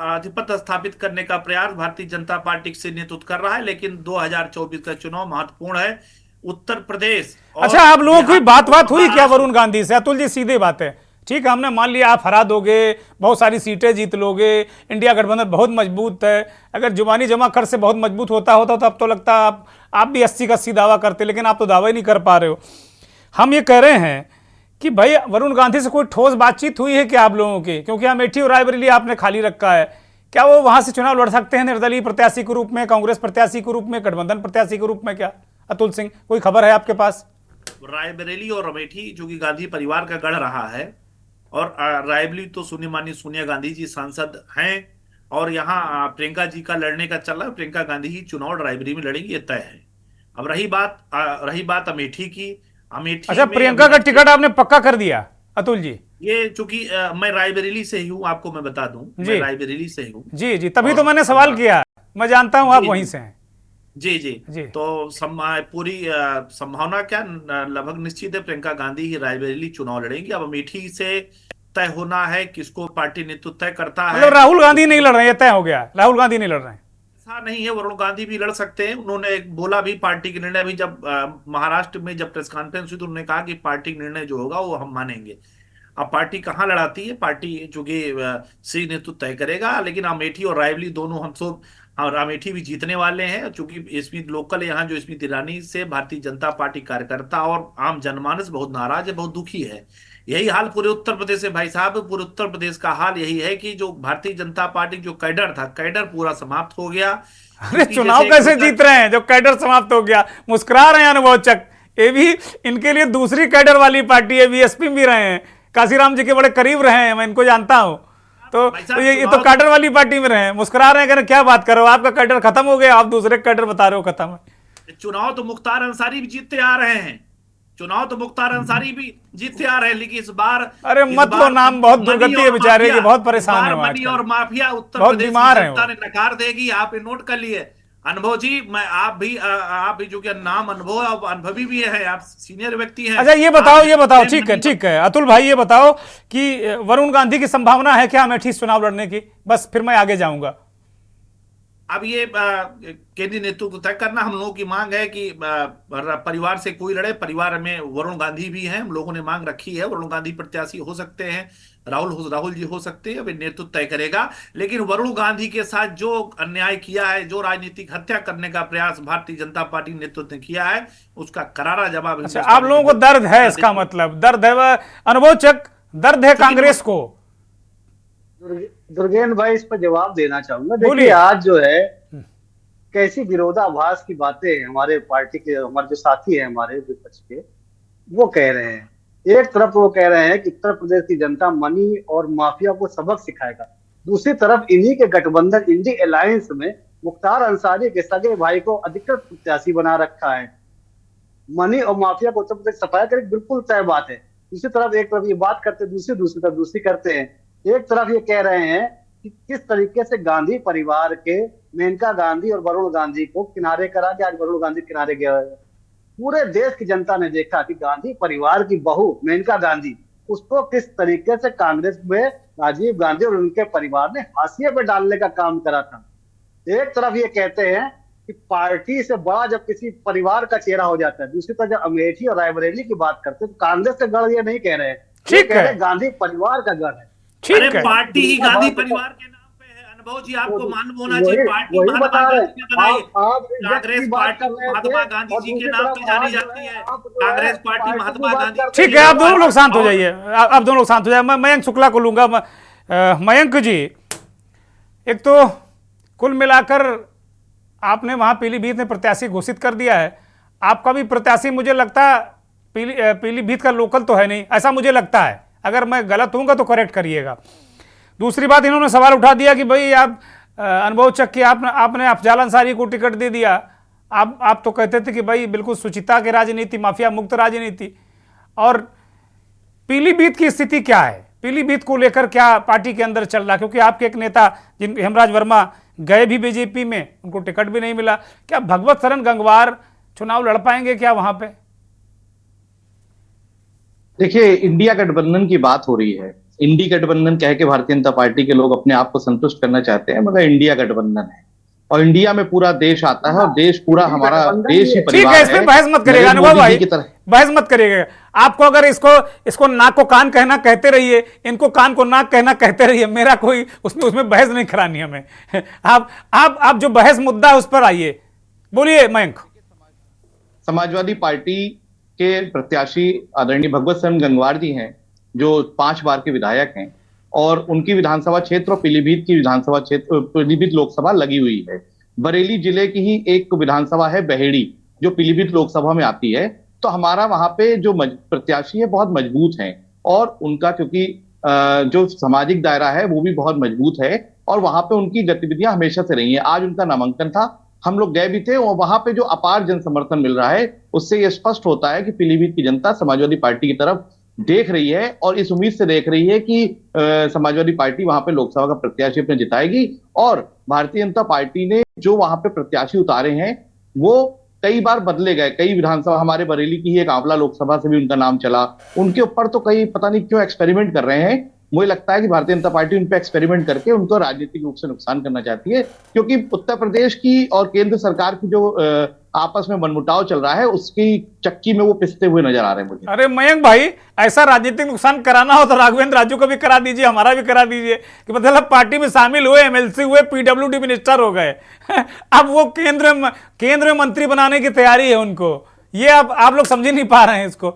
आधिपत्य स्थापित करने का प्रयास भारतीय जनता पार्टी से नेतृत्व कर रहा है। लेकिन 2024 का चुनाव महत्वपूर्ण है। उत्तर प्रदेश। अच्छा, आप लोगों की बात हुई क्या वरुण गांधी से? अतुल जी, सीधे बात है। ठीक है, हमने मान लिया आप हरा दोगे, बहुत सारी सीटें जीत लोगे, इंडिया गठबंधन बहुत मजबूत है। अगर जुबानी जमा कर से बहुत मजबूत होता तो अब तो लगता आप भी 80 का 80 दावा करते, लेकिन आप तो दावा ही नहीं कर पा रहे हो। हम ये कह रहे हैं कि भाई वरुण गांधी से कोई ठोस बातचीत हुई है क्या आप लोगों की? क्योंकि अमेठी और रायबरेली आपने खाली रखा है, क्या वो वहां से चुनाव लड़ सकते हैं निर्दलीय प्रत्याशी के रूप में, कांग्रेस प्रत्याशी के रूप में, गठबंधन प्रत्याशी के रूप में? क्या अतुल सिंह, कोई खबर है आपके पास? रायबरेली और अमेठी जो कि गांधी परिवार का गढ़ रहा है, और रायबरेली तो सोनिया गांधी जी सांसद हैं, और यहाँ प्रियंका जी का लड़ने का चल रहा है। प्रियंका गांधी ही चुनाव रायबरेली में लड़ेंगी, ये तय है। अब रही बात अमेठी की। अमेठी, अच्छा, प्रियंका का टिकट आपने पक्का कर दिया अतुल जी? ये चूंकि मैं रायबरेली से ही हूँ, आपको मैं बता दूं, मैं रायबरेली से हूँ। जी, तभी तो मैंने सवाल किया, मैं जानता हूँ आप वहीं से हैं। जी। तो पूरी संभावना क्या लगभग निश्चित है, प्रियंका गांधी ही रायबरेली चुनाव लड़ेंगी। अब अमेठी से तय होना है, किसको पार्टी नेतृत्व तय करता है। मतलब राहुल गांधी नहीं लड़ रहे हैं, ये तय हो गया, राहुल गांधी नहीं लड़ रहे हैं? ऐसा नहीं है, वरुण गांधी भी लड़ सकते हैं। उन्होंने एक बोला भी, पार्टी के निर्णय भी, जब महाराष्ट्र में जब प्रेस कॉन्फ्रेंस हुई तो उन्होंने कहा कि पार्टी का निर्णय जो होगा वो हम मानेंगे। अब पार्टी कहाँ लड़ाती है, पार्टी चूंकि शीर्ष नेतृत्व तय करेगा, लेकिन अमेठी और रायबरेली दोनों हम सब, और अमेठी भी जीतने वाले हैं, चूंकि स्मृति लोकल यहाँ जो स्मृति ईरानी से भारतीय जनता पार्टी कार्यकर्ता और आम जनमानस बहुत नाराज है, बहुत दुखी है। यही हाल पूरे उत्तर प्रदेश है भाई साहब, पूरे उत्तर प्रदेश का हाल यही है कि जो भारतीय जनता पार्टी जो कैडर था, कैडर पूरा समाप्त हो गया। अरे चुनाव कैसे जीत रहे हैं जो कैडर समाप्त हो गया? मुस्कुरा रहे हैं अनुभव चक, ये भी इनके लिए दूसरी कैडर वाली पार्टी है, बीएसपी भी रहे हैं, काशीराम जी के बड़े करीब रहे हैं, मैं इनको जानता हूं। तो ये तो कैडर वाली पार्टी में रहे हैं, मुस्कुरा रहे हैं, कह क्या बात करो, आपका कैडर खत्म हो गया, आप दूसरे कैडर बता रहे हो खत्म है। चुनाव तो मुख्तार अंसारी भी जीतते आ रहे हैं, चुनाव तो मुख्तार अंसारी भी जीतते आ रहे हैं, लेकिन इस बार, अरे मत लो नाम, बहुत दुर्गति है बेचारे की, बहुत परेशान है मनी और माफिया उत्तर बहुत प्रदेश बीमार की है जनता ने नकार देगी। आप ये नोट कर लिए अनुभव जी, मैं आप भी जो कि नाम अनुभव, अब अनुभवी भी है, आप सीनियर व्यक्ति हैं। अच्छा ये बताओ, ठीक है अतुल भाई, ये बताओ कि वरुण गांधी की संभावना है क्या अमेठी चुनाव लड़ने की? बस फिर मैं आगे जाऊंगा। अब ये केंद्रीय नेतृत्व तय करना, हम लोगों की मांग है कि परिवार से कोई लड़े। परिवार में वरुण गांधी भी हैं, हम लोगों ने मांग रखी है, वरुण गांधी प्रत्याशी हो सकते हैं, राहुल जी हो सकते हैं, वे नेतृत्व तय करेगा। लेकिन वरुण गांधी के साथ जो अन्याय किया है, जो राजनीतिक हत्या करने का प्रयास भारतीय जनता पार्टी नेतृत्व ने किया है, उसका करारा जवाब। अच्छा, आप लोगों को दर्द है, इसका मतलब दर्द है अनुभव चक, दर्द है कांग्रेस को? दुर्गेन भाई, इस पर जवाब देना चाहूंगा। देखिए आज जो है कैसी विरोधाभास की बातें हमारे पार्टी के, हमारे जो साथी हैं हमारे विपक्ष के, वो कह रहे हैं। एक तरफ वो कह रहे हैं कि उत्तर प्रदेश की जनता मनी और माफिया को सबक सिखाएगा, दूसरी तरफ इन्हीं के गठबंधन इंडी अलायंस में मुख्तार अंसारी के सगे भाई को अधिकृत प्रत्याशी बना रखा है। मनी और माफिया को उत्तर प्रदेश सफाया करें, बिल्कुल तय बात है। दूसरी तरफ एक तरफ ये बात करते, दूसरी तरफ दूसरी करते हैं। एक तरफ ये कह रहे हैं कि किस तरीके से गांधी परिवार के मेनका गांधी और वरुण गांधी को किनारे करा के आज वरुण गांधी किनारे गया है। पूरे देश की जनता ने देखा कि गांधी परिवार की बहू मेनका गांधी, उसको किस तरीके से कांग्रेस में राजीव गांधी और उनके परिवार ने हाशिए पे डालने का काम करा था। एक तरफ ये कहते हैं कि पार्टी से बड़ा जब किसी परिवार का चेहरा हो जाता है, दूसरी तरफ जब अमेठी और रायबरेली की बात करते हैं तो कांग्रेस का गढ़ ये नहीं कह रहे हैं, ठीक है, गांधी परिवार का गढ़ है। अरे पार्टी ही गांधी परिवार के नाम पे है अनुभव जी, आपको मालूम होना चाहिए। पार्टी महात्मा गांधी ने बनाई, कांग्रेस पार्टी महात्मा गांधी जी के नाम पे जानी जाती है, कांग्रेस पार्टी महात्मा गांधी। ठीक है, आप दोनों लोग शांत हो जाइए, आप दोनों लोग शांत हो जाइए। मैं मयंक शुक्ला को लूंगा। मयंक जी, एक तो कुल मिलाकर आपने वहां पीलीभीत में प्रत्याशी घोषित कर दिया है, आपका भी प्रत्याशी मुझे लगता है पीलीभीत का लोकल तो है नहीं, ऐसा मुझे लगता है। अगर मैं गलत हूँगा तो करेक्ट करिएगा। दूसरी बात, इन्होंने सवाल उठा दिया कि भाई आप अनुभव चक के आपने अफजाल अंसारी को टिकट दे दिया। आप तो कहते थे कि भाई बिल्कुल सुचिता की राजनीति, माफिया मुक्त राजनीति। और पीलीभीत की स्थिति क्या है, पीलीभीत को लेकर क्या पार्टी के अंदर चल रहा? क्योंकि आपके एक नेता जिन हेमराज वर्मा गए भी बीजेपी में, उनको टिकट भी नहीं मिला। क्या भगवत शरण गंगवार चुनाव लड़ पाएंगे क्या वहां पे? देखिए, इंडिया गठबंधन की बात हो रही है। इंडी गठबंधन कह के भारतीय जनता पार्टी के लोग अपने आप को संतुष्ट करना चाहते हैं, मगर इंडिया गठबंधन है और इंडिया में पूरा देश आता है और देश पूरा हमारा देश ही परिवार है। ठीक है, इसमें बहस मत करिएगा अनुभव भाई, बहस मत करिएगा। आपको अगर इसको नाक को कान कहना कहते रहिए, इनको कान को नाक कहना कहते रहिए, मेरा कोई उसमें बहस नहीं करानी हमें। आप जो बहस मुद्दा है उस पर आइए, बोलिए मयंक। समाजवादी पार्टी के प्रत्याशी आदरणीय भगवत शरण गंगवार जी हैं, जो 5 बार के विधायक हैं और उनकी विधानसभा क्षेत्र और पीलीभीत की विधानसभा क्षेत्र, पीलीभीत लोकसभा लगी हुई है। बरेली जिले की ही एक विधानसभा है बहेड़ी, जो पीलीभीत लोकसभा में आती है। तो हमारा वहां पे जो प्रत्याशी है बहुत मजबूत हैं और उनका क्योंकि जो सामाजिक दायरा है वो भी बहुत मजबूत है और वहां पे उनकी गतिविधियां हमेशा से रही हैं। आज उनका नामांकन था, हम लोग गए भी थे और वहां पे जो अपार जन समर्थन मिल रहा है उससे यह स्पष्ट होता है कि पीलीभीत की जनता समाजवादी पार्टी की तरफ देख रही है और इस उम्मीद से देख रही है कि समाजवादी पार्टी वहां पे लोकसभा का प्रत्याशी अपने जिताएगी। और भारतीय जनता पार्टी ने जो वहां पे प्रत्याशी उतारे हैं वो कई बार बदले गए, कई विधानसभा, हमारे बरेली की ही एक आंवला लोकसभा से भी उनका नाम चला, उनके ऊपर तो कई पता नहीं क्यों एक्सपेरिमेंट कर रहे हैं मुझे लगता है कि भारतीय जनता पार्टी उन पे एक्सपेरिमेंट करके उनको राजनीतिक रूप से नुकसान करना चाहती है, क्योंकि उत्तर प्रदेश की और केंद्र सरकार की जो आपस में मनमुटाव चल रहा है उसकी चक्की में वो पिसते हुए नजर आ रहे हैं मुझे। अरे मयंक भाई, ऐसा राजनीतिक नुकसान कराना हो तो राघवेंद्र राजू को भी करा दीजिए, हमारा भी करा दीजिए कि मतलब पार्टी में शामिल हुए, एमएलसी हुए, पीडब्ल्यूडी मिनिस्टर हो गए अब वो केंद्र मंत्री बनाने की तैयारी है उनको। ये अब आप लोग समझ नहीं पा रहे हैं इसको।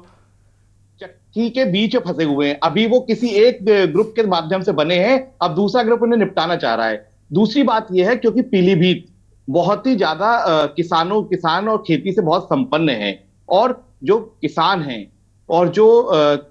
चक्की के बीच फंसे हुए हैं, अभी वो किसी एक ग्रुप के माध्यम से बने हैं, अब दूसरा ग्रुप उन्हें निपटाना चाह रहा है। दूसरी बात यह है क्योंकि पीलीभीत बहुत ही ज्यादा किसान और खेती से बहुत संपन्न है, और जो किसान हैं और जो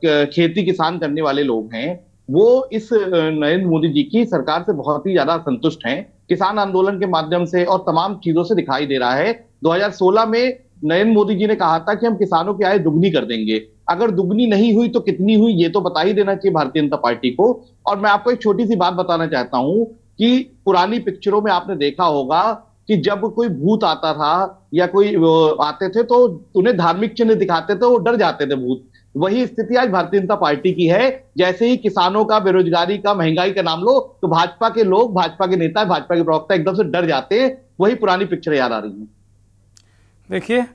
खेती किसान करने वाले लोग हैं वो इस नरेंद्र मोदी जी की सरकार से बहुत ही ज्यादा संतुष्ट हैं। किसान आंदोलन के माध्यम से और तमाम चीजों से दिखाई दे रहा है। 2016 में नरेंद्र मोदी जी ने कहा था कि हम किसानों की आय दुगनी कर देंगे, अगर दुगनी नहीं हुई तो कितनी हुई ये तो बता ही देना चाहिए भारतीय जनता पार्टी को। और मैं आपको एक छोटी सी बात बताना चाहता हूं कि पुरानी पिक्चरों में आपने देखा होगा कि जब कोई भूत आता था या कोई आते थे तो उन्हें धार्मिक चिन्ह दिखाते थे, वो डर जाते थे भूत। वही स्थिति आज भारतीय जनता पार्टी की है। जैसे ही किसानों का, बेरोजगारी का, महंगाई का नाम लो तो भाजपा के लोग, भाजपा के नेता, भाजपा के प्रवक्ता एकदम से डर जाते हैं। वही पुरानी पिक्चर याद आ रही है। देखिए,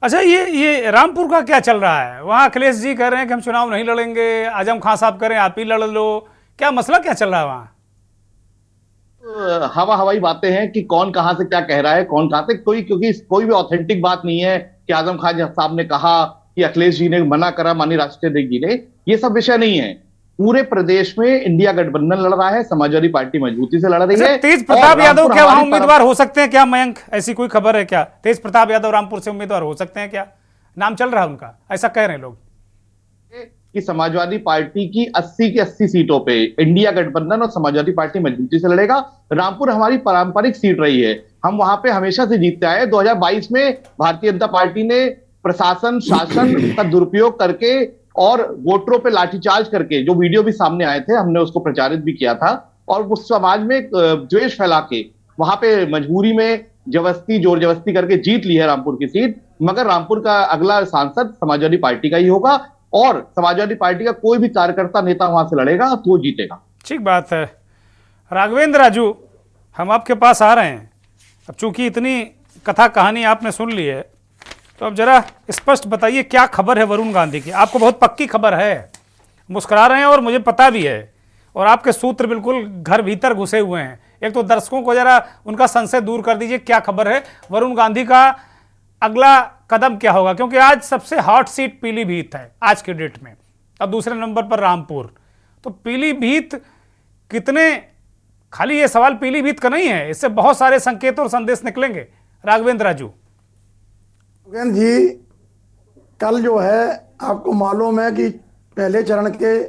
अच्छा ये रामपुर का क्या चल रहा है? वहाँ अखिलेश जी कह रहे हैं कि हम चुनाव नहीं लड़ेंगे, आजम खान साहब कह रहे हैं आप ही लड़ लो, क्या मसला क्या चल रहा है वहाँ? हवाई बातें हैं कि कौन कहां से क्या कह रहा है, कौन कहां से, क्योंकि कोई भी ऑथेंटिक बात नहीं है कि आजम खान साहब ने कहा कि अखिलेश जी ने मना करा, माननीय राष्ट्रीय अध्यक्ष जी ने, ये सब विषय नहीं है। पूरे प्रदेश में इंडिया गठबंधन लड़ रहा है, समाजवादी पार्टी मजबूती से लड़ रही है। तेज प्रताप यादव क्या वहां उम्मीदवार हो सकते हैं क्या मयंक? ऐसी कोई खबर है क्या? तेज प्रताप यादव रामपुर से उम्मीदवार हो सकते हैं क्या? नाम चल रहा है उनका, ऐसा कह रहे हैं लोग कि समाजवादी पार्टी की 80 की 80 सीटों पे इंडिया गठबंधन और समाजवादी पार्टी मजबूती से लड़ेगा। रामपुर हमारी पारंपरिक सीट रही है, हम वहां पे हमेशा से जीतते आए। 2022 में भारतीय जनता पार्टी ने प्रशासन शासन का दुरुपयोग करके और वोटरों पे लाठीचार्ज करके, जो वीडियो भी सामने आए थे, हमने उसको प्रचारित भी किया था, और उस समाज में द्वेष फैला के वहां पे मजबूरी में जोर जबरदस्ती करके जीत ली है रामपुर की सीट। मगर रामपुर का अगला सांसद समाजवादी पार्टी का ही होगा, और समाजवादी पार्टी का कोई भी कार्यकर्ता नेता वहां से लड़ेगा तो वो जीतेगा। ठीक बात है। राघवेंद्र राजू, हम आपके पास आ रहे हैं। अब चूंकि इतनी कथा कहानी आपने सुन ली है तो अब जरा स्पष्ट बताइए क्या खबर है वरुण गांधी की? आपको बहुत पक्की खबर है, मुस्कुरा रहे हैं और मुझे पता भी है, और आपके सूत्र बिल्कुल घर भीतर घुसे हुए हैं। एक तो दर्शकों को जरा उनका संशय दूर कर दीजिए, क्या खबर है वरुण गांधी का अगला कदम क्या होगा? क्योंकि आज सबसे हॉट सीट पीलीभीत है आज के डेट में, अब दूसरे नंबर पर रामपुर। तो पीलीभीत कितने, खाली ये सवाल पीलीभीत का नहीं है, इससे बहुत सारे संकेत और संदेश निकलेंगे। राघवेंद्र राजू जी, कल जो है आपको मालूम है कि पहले चरण के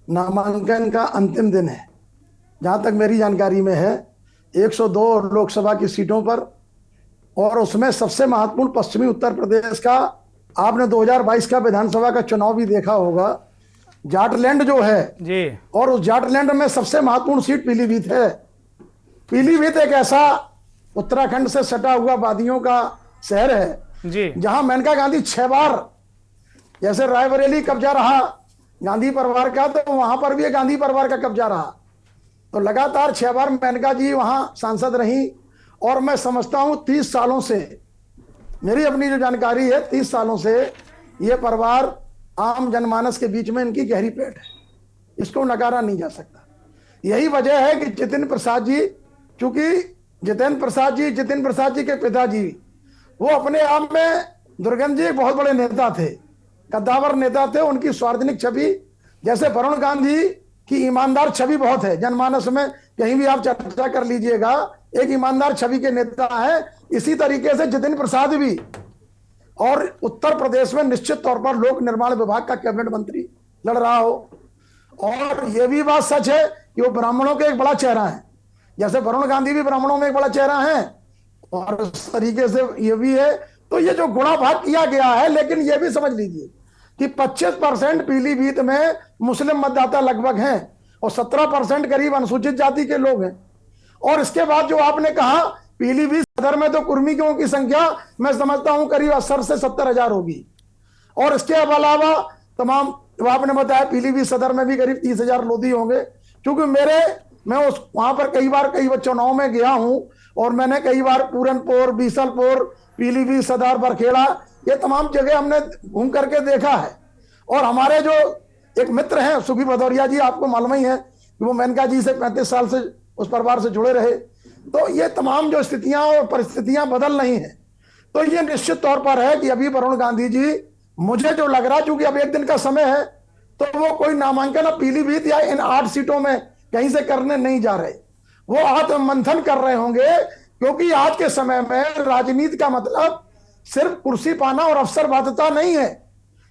नामांकन का अंतिम दिन है। जहां तक मेरी जानकारी में है 102 लोकसभा की सीटों पर, और उसमें सबसे महत्वपूर्ण पश्चिमी उत्तर प्रदेश का, आपने 2022 का विधानसभा का चुनाव भी देखा होगा, जाटलैंड जो है जी, और उस जाटलैंड में सबसे महत्वपूर्ण सीट पीलीभीत है। पीलीभीत एक ऐसा उत्तराखंड से सटा हुआ वादियों का शहर है जी, जहां मेनका गांधी 6 बार, जैसे रायबरेली कब्जा रहा गांधी परिवार का, तो वहां पर भी गांधी परिवार का कब्जा रहा। तो लगातार 6 बार मेनका जी वहां सांसद रही, और मैं समझता हूं 30 सालों से, मेरी अपनी जो जानकारी है 30 सालों से ये परिवार आम जनमानस के बीच में इनकी गहरी पेट है, इसको नकारा नहीं जा सकता। यही वजह है कि जितिन प्रसाद जी, चूंकि जितेंद्र प्रसाद जी के पिताजी वो अपने आप में, दुर्गेंद्र जी एक बहुत बड़े नेता थे, कद्दावर नेता थे। उनकी सार्वजनिक छवि, जैसे वरुण गांधी की ईमानदार छवि बहुत है जनमानस में, कहीं भी आप चर्चा कर लीजिएगा, एक ईमानदार छवि के नेता है। इसी तरीके से जितेंद्र प्रसाद भी, और उत्तर प्रदेश में निश्चित तौर पर लोक निर्माण विभाग का कैबिनेट मंत्री लड़ रहा हो। और यह भी बात सच है कि वो ब्राह्मणों के एक बड़ा चेहरा है, जैसे वरुण गांधी भी ब्राह्मणों में एक बड़ा चेहरा है, और उस तरीके से ये भी है। तो ये जो गुणा भाग किया गया है, लेकिन ये भी समझ लीजिए कि 25% पीलीभीत में मुस्लिम मतदाता लगभग हैं, और 17% करीब अनुसूचित जाति के लोग हैं। और इसके बाद जो आपने कहा, पीलीभीत सदर में तो कुर्मियों की संख्या मैं समझता हूं करीब 80 से 70 हजार होगी। और इसके अलावा तमाम जो आपने बताया पीलीभीत सदर में भी करीब 30,000 लोधी होंगे, क्योंकि मैं उस वहां पर कई चुनाव में गया हूं और मैंने कई बार पूरनपुर, बीसलपुर, पीलीभीत सदर, बरखेड़ा, ये तमाम जगह हमने घूम करके देखा है। और हमारे जो एक मित्र हैं सुखी भदौरिया जी, आपको मालूम ही है कि वो मेनका जी से 35 साल से उस परिवार से जुड़े रहे। तो ये तमाम जो स्थितियां और परिस्थितियां बदल रही हैं, तो ये निश्चित तौर पर है कि अभी वरुण गांधी जी, मुझे जो लग रहा है, चूंकि अब एक दिन का समय है, तो वो कोई नामांकन अब पीलीभीत या इन 8 सीटों में कहीं से करने नहीं जा रहे। वो आत्ममंथन कर रहे होंगे, क्योंकि आज के समय में राजनीति का मतलब सिर्फ कुर्सी पाना और अवसरवादिता नहीं है।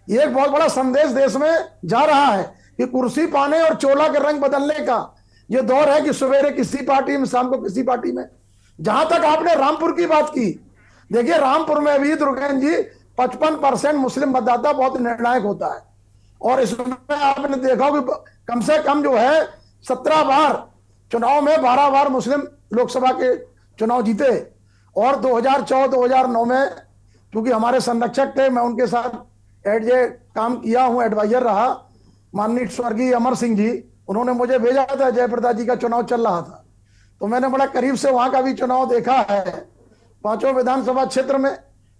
ये एक बहुत बड़ा संदेश देश में जा रहा है कि कुर्सी पाने और चोला के रंग बदलने का ये दौर है कि सवेरे किसी पार्टी में, शाम को किसी पार्टी में। जहां तक आपने रामपुर की बात की, देखिए रामपुर में भी दुर्गेन्द्र जी 55% मुस्लिम मतदाता बहुत निर्णायक होता है। और इसमें आपने देखा कि कम से कम जो है 17 बार चुनाव में 12 बार मुस्लिम लोकसभा के चुनाव जीते। और 2014-2009 में क्योंकि हमारे संरक्षक थे, मैं उनके साथ काम किया हूं, एडवाइजर रहा, माननीय स्वर्गीय अमर सिंह जी, उन्होंने मुझे भेजा था, जयप्रदा जी का चुनाव चल रहा था, तो मैंने बड़ा करीब से वहां का भी चुनाव देखा है 5 विधानसभा क्षेत्र में।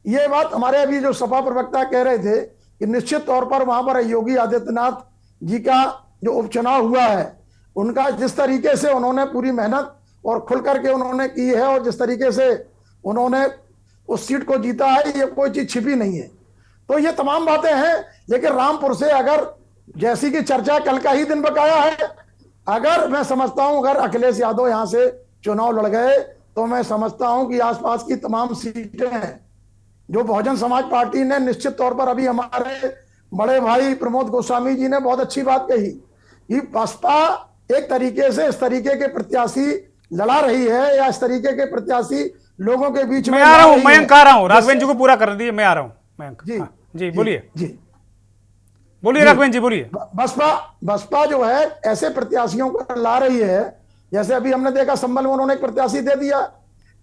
ये बात हमारे अभी जो सपा प्रवक्ता कह रहे थे कि निश्चित तौर पर वहां पर योगी आदित्यनाथ जी का जो उपचुनाव हुआ है, उनका जिस तरीके से उन्होंने पूरी मेहनत और खुल करके उन्होंने की है और जिस तरीके से उन्होंने उस सीट को जीता है, ये कोई चीज छिपी नहीं है। तो ये तमाम बातें हैं। लेकिन रामपुर से अगर जैसी की चर्चा कल का ही दिन बकाया है, अगर मैं समझता हूं अगर अखिलेश यादव यहां से चुनाव लड़ गए, तो मैं समझता हूं कि आसपास की तमाम सीटें हैं जो बहुजन समाज पार्टी ने निश्चित तौर पर, अभी हमारे बड़े भाई प्रमोद गोस्वामी जी ने बहुत अच्छी बात कही कि बसपा एक तरीके से इस तरीके के प्रत्याशी लड़ा रही है या इस तरीके के प्रत्याशी लोगों के बीच में। मैं आ रहा हूं, मयंक आ रहा हूं, राघवेंद्र जी को पूरा कर दिए, मैं आ रहा हूं मयंक जी। हाँ, जी बोलिए जी, बोलिए राघवेंद्र जी बोलिए। बसपा जो है ऐसे प्रत्याशियों को ला रही है, जैसे अभी हमने देखा संभल में उन्होंने एक प्रत्याशी दे दिया।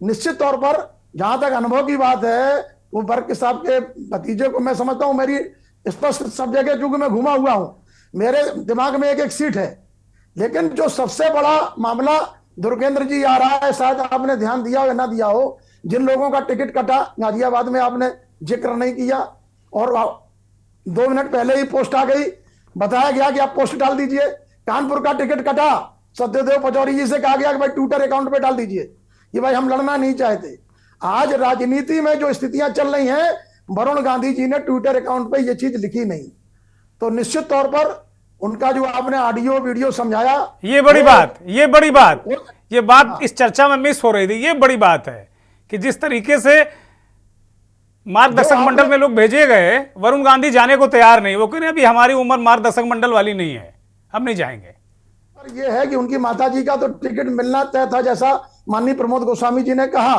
निश्चित तौर पर जहां तक अनुभव की बात है, वो वर्क साहब के भतीजे को मैं समझता हूं, मेरी स्पष्ट सब जगह चूंकि मैं घुमा हुआ हूं, मेरे दिमाग में एक सीट है। लेकिन जो सबसे बड़ा मामला दुर्गेंद्र जी आ रहा है, शायद आपने ध्यान दिया हो या ना दिया हो, जिन लोगों का टिकट कटा गाजियाबाद में आपने जिक्र नहीं किया, और 2 मिनट पहले ही पोस्ट आ गई, बताया गया कि आप पोस्ट डाल दीजिए। कानपुर का टिकट कटा, सत्यदेव पचौरी जी से कहा गया कि भाई ट्विटर अकाउंट पे डाल दीजिए कि भाई हम लड़ना नहीं चाहते। आज राजनीति में जो स्थितियां चल रही हैं, वरुण गांधी जी ने ट्विटर अकाउंट पे ये चीज लिखी नहीं, तो निश्चित तौर पर उनका जो आपने ऑडियो वीडियो समझाया, ये बड़ी बात इस चर्चा में मिस हो रही थी। ये बड़ी बात है कि जिस तरीके से मार्गदर्शक मंडल में लोग भेजे गए, वरुण गांधी जाने को तैयार नहीं। वो कह रहे हैं अभी हमारी उम्र मार्गदर्शक मंडल वाली नहीं है, हम नहीं जाएंगे। और ये है कि उनकी माता जी का तो टिकट मिलना तय था, जैसा माननीय प्रमोद गोस्वामी जी ने कहा।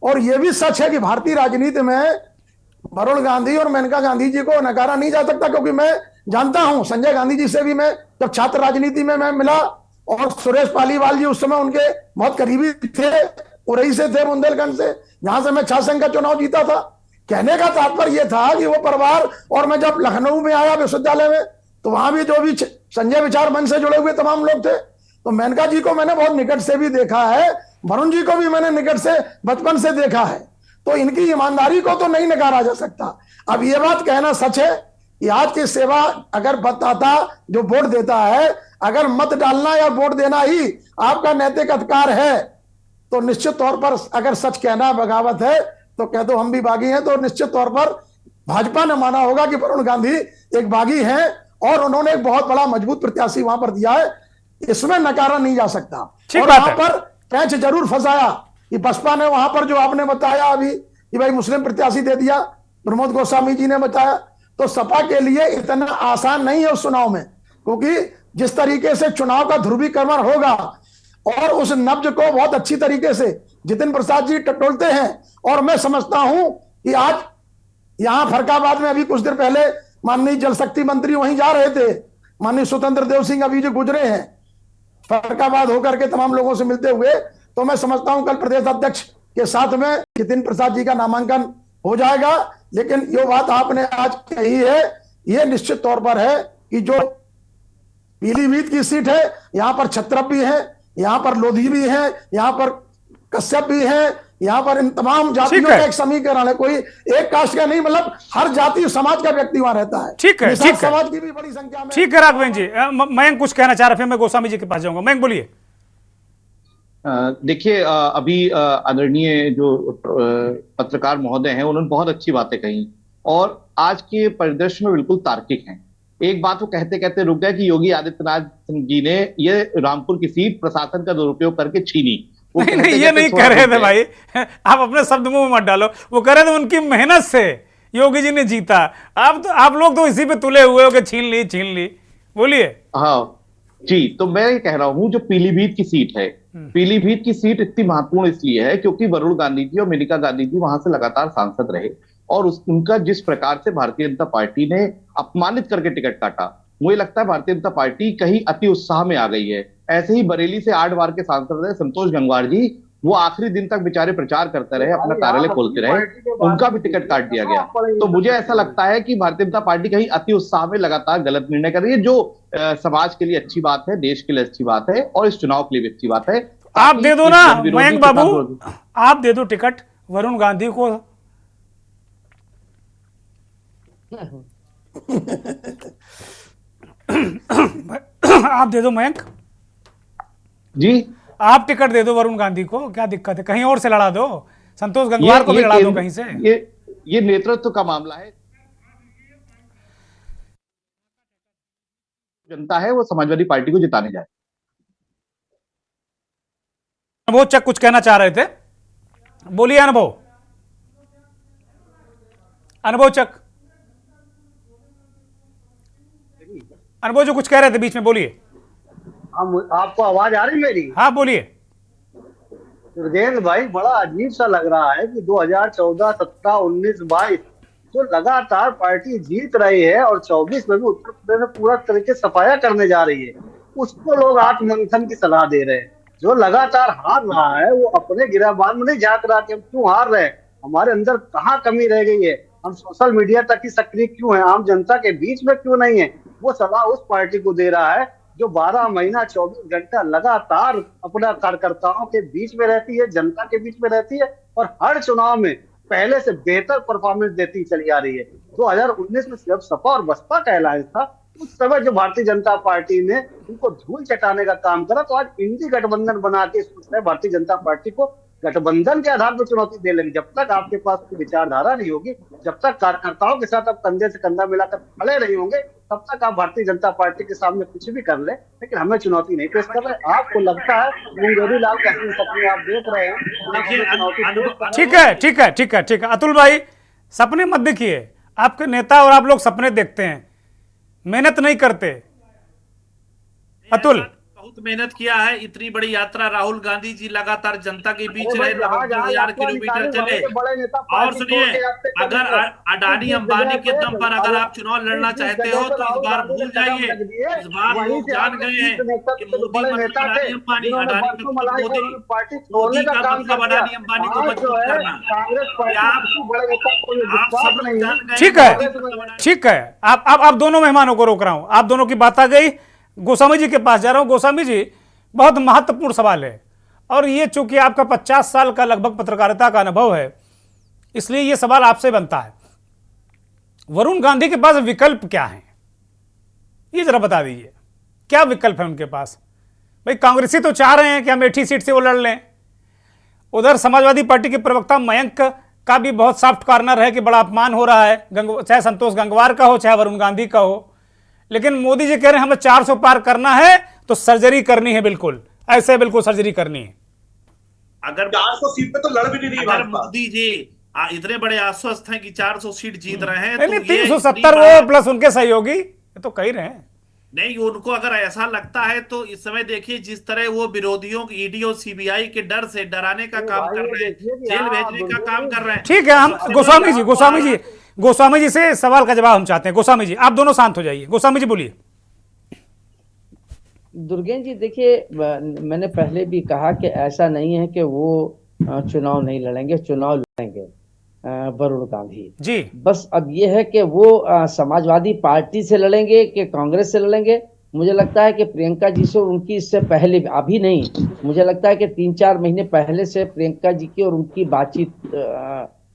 और यह भी सच है कि भारतीय राजनीति में वरुण गांधी और मेनका गांधी जी को नकारा नहीं जा सकता, क्योंकि मैं जानता हूं संजय गांधी जी से भी मैं जब छात्र राजनीति में मैं मिला, और सुरेश पालीवाल जी उस समय उनके बहुत करीबी थे, उरई से थे, बुंदेलखंड से, जहां से मैं छात्र का चुनाव जीता था। कहने का तात्पर्य यह था कि वो परिवार, और मैं जब लखनऊ में आया विश्वविद्यालय में, तो वहां भी जो भी संजय विचार मंच से जुड़े हुए तमाम लोग थे। तो मेनका जी को मैंने बहुत निकट से भी देखा है, वरुण जी को भी मैंने निकट से बचपन से देखा है, तो इनकी ईमानदारी को तो नहीं नकारा जा सकता। अब ये बात कहना सच है कि आज की सेवा अगर मतदाता जो वोट देता है, अगर मत डालना या वोट देना ही आपका नैतिक अधिकार है, तो निश्चित तौर पर अगर सच कहना बगावत है तो कह दो हम भी बागी हैं। तो निश्चित तौर पर भाजपा ने माना होगा कि वरुण गांधी एक बागी हैं, और उन्होंने एक बहुत बड़ा मजबूत प्रत्याशी वहां पर दिया है, इसमें नकारा नहीं जा सकता। और वहां पर पैंच जरूर फंसाया कि बसपा ने वहां पर जो आपने बताया अभी कि भाई मुस्लिम प्रत्याशी दे दिया, प्रमोद गोस्वामी जी ने बताया, तो सपा के लिए इतना आसान नहीं है उस चुनाव में, क्योंकि जिस तरीके से चुनाव का ध्रुवीकरण होगा और उस नब्ज को बहुत अच्छी तरीके से जितिन प्रसाद जी टटोलते हैं। और मैं समझता हूं कि आज यहां फरकाबाद में अभी कुछ देर पहले माननीय जल शक्ति मंत्री वहीं जा रहे थे, माननीय स्वतंत्र देव सिंह अभी जो गुजरे हैं फरकाबाद होकर के तमाम लोगों से मिलते हुए, तो मैं समझता हूं कल प्रदेश अध्यक्ष के साथ में जितिन प्रसाद जी का नामांकन हो जाएगा। लेकिन ये बात आपने आज कही है ये निश्चित तौर पर है कि जो पीलीभीत की सीट है, यहां पर छत्रप भी है, यहां पर लोधी भी है, यहां पर कश्यप भी है, यहां पर इन तमाम जातियों का एक समीकरण है, कोई एक कास्ट का नहीं, मतलब हर जाति समाज का व्यक्ति वहां रहता है। ठीक है, निषाद ठीक है, समाज की भी बड़ी संख्या में। ठीक है राघवेंद्र जी, मयंक कुछ कहना चाह रहे, फिर मैं गोस्वामी जी के पास जाऊंगा। मयंक बोलिए। देखिए, अभी आदरणीय जो पत्रकार महोदय हैं उन्होंने बहुत अच्छी बातें कही और आज के परिदृश्य में बिल्कुल तार्किक हैं। एक बात वो कहते कहते रुक गए कि योगी आदित्यनाथ जी ने ये रामपुर की सीट प्रशासन का दुरुपयोग करके छीनी। नहीं नहीं, ये नहीं कह रहे थे भाई, आप अपने शब्द मुंह में मत डालो। वो कह रहे थे उनकी मेहनत से योगी जी ने जीता। आप लोग तो इसी पे तुले हुए हो कि छीन ली। बोलिए। हाँ जी, तो मैं ये कह रहा हूं जो पीलीभीत की सीट है, पीलीभीत की सीट इतनी महत्वपूर्ण इसलिए है क्योंकि वरुण गांधी जी और मेनका गांधी जी वहां से लगातार सांसद रहे और उनका जिस प्रकार से भारतीय जनता पार्टी ने अपमानित करके टिकट काटा, मुझे लगता है भारतीय जनता पार्टी कहीं अति उत्साह में आ गई है। ऐसे ही बरेली से 8 बार के सांसद रहे संतोष गंगवार जी, वो आखिरी दिन तक बेचारे प्रचार करते रहे, अपना कार्यालय खोलते रहे, उनका भी टिकट काट दिया गया। तो मुझे ऐसा लगता है कि भारतीय जनता पार्टी कहीं अति उत्साह में लगातार गलत निर्णय कर रही है, जो समाज के लिए अच्छी बात है, देश के लिए अच्छी बात है और इस चुनाव के लिए भी अच्छी बात है। आप दे दो ना मयंक बाबू, आप दे दो टिकट वरुण गांधी को। आप दे दो मयंक जी, आप टिकट दे दो वरुण गांधी को, क्या दिक्कत है? कहीं और से लड़ा दो, संतोष गंगवार को भी लड़ा दो कहीं से। ये नेतृत्व का मामला है। जनता है वो समाजवादी पार्टी को जिताने जाए। अनुभव चक कुछ कहना चाह रहे थे, बोलिए। अनुभव चक, अनुभव जो कुछ कह रहे थे बीच में, बोलिए। आपको आवाज आ रही मेरी? हाँ बोलिए। दुर्गेंद्र भाई, बड़ा अजीब सा लग रहा है कि 2014, 17, 19, 22 जो लगातार पार्टी जीत रही है और 24 में भी उत्तर प्रदेश में पूरा तरीके सफाया करने जा रही है, उसको लोग आत्ममंथन की सलाह दे रहे हैं। जो लगातार हार रहा है वो अपने गिराबान में नहीं झांक रहा कि हम क्यों हार रहे हैं, हमारे अंदर कहाँ कमी रह गई है, हम सोशल मीडिया तक ही सक्रिय क्यों है, आम जनता के बीच में क्यों नहीं है। वो सलाह उस पार्टी को दे रहा है जो 12 महीना 24 घंटा लगातार अपना कार्यकर्ताओं के बीच में रहती है, जनता के बीच में रहती है और हर चुनाव में पहले से बेहतर परफॉर्मेंस देती चली आ रही है। 2019 में जब सपा और बसपा का अलायंस था, उस समय जो भारतीय जनता पार्टी ने उनको धूल चटाने का काम करा, तो आज इंडी गठबंधन बना के सोच रहे भारतीय जनता पार्टी को गठबंधन के आधार पर चुनौती दे लेंगे। जब तक आपके पास कोई विचारधारा नहीं होगी, जब तक कार्यकर्ताओं के साथ आप कंधे से कंधा मिलाकर खड़े नहीं होंगे, तब तक आप भारतीय जनता पार्टी के सामने कुछ भी कर ले, लेकिन हमें चुनौती नहीं पेश कर रहे। आपको लगता है मुंगेरी लाल का सपने आप देख रहे हैं। ठीक है अतुल भाई, सपने मत देखिए। आपके नेता और आप लोग सपने देखते हैं, मेहनत नहीं करते। अतुल, बहुत मेहनत किया है, इतनी बड़ी यात्रा राहुल गांधी जी लगातार जनता के बीच रहे, 1000 किलोमीटर चले। और सुनिए, अगर अडानी अंबानी के दम पर अगर आप चुनाव लड़ना चाहते हो तो इस बार भूल जाइए, इस बार लोग जान गए हैं कि मोदी मतलब अडानी अंबानी, अडानी मतलब मोदी का मतलब अडानी अंबानी को मजबूत करना। आप सब लोग जान गए। ठीक है, आप दोनों मेहमानों को रोक रहा हूं, आप दोनों की बात आ गई। गोस्वामी जी के पास जा रहा हूं। गोस्वामी जी, बहुत महत्वपूर्ण सवाल है और ये चूंकि आपका 50 साल का लगभग पत्रकारिता का अनुभव है, इसलिए ये सवाल आपसे बनता है। वरुण गांधी के पास विकल्प क्या है, ये जरा बता दीजिए, क्या विकल्प है उनके पास? भाई कांग्रेसी तो चाह रहे हैं कि अमेठी सीट से वो लड़ लें, उधर समाजवादी पार्टी के प्रवक्ता मयंक का भी बहुत सॉफ्ट कॉर्नर है कि बड़ा अपमान हो रहा है, चाहे संतोष गंगवार का हो चाहे वरुण गांधी का हो। लेकिन मोदी जी कह रहे हैं हमें 400 पार करना है तो सर्जरी करनी है, बिल्कुल ऐसे बिल्कुल सर्जरी करनी है। अगर 400 सीट पे तो लड़ भी नहीं रही, अगर मोदी जी इतने बड़े आश्वस्त हैं कि 400 सीट जीत रहे हैं, नहीं 370 वो प्लस उनके सहयोगी तो कह रहे हैं। नहीं, उनको अगर ऐसा लगता है तो इस समय देखिए जिस तरह वो विरोधियों की ईडी और सीबीआई के डर से डराने का काम कर रहे हैं, जेल भेजने का काम कर रहे हैं। ठीक है, हम गोस्वामी जी से सवाल का जवाब हम चाहते हैं। गोस्वामी जी, आप दोनों शांत हो जाइए। गोस्वामी जी बोलिए। दुर्गेंद्र जी, देखिए मैंने पहले भी कहा कि ऐसा नहीं है कि वो चुनाव नहीं लड़ेंगे, चुनाव लड़ेंगे। वरुण गांधी जी। बस अब ये है कि वो समाजवादी पार्टी से लड़ेंगे कि कांग्रेस से लड़ेंगे। मुझे लगता है कि प्रियंका जी से उनकी इससे पहले, अभी नहीं, मुझे लगता है कि 3-4 महीने पहले से प्रियंका जी की और उनकी बातचीत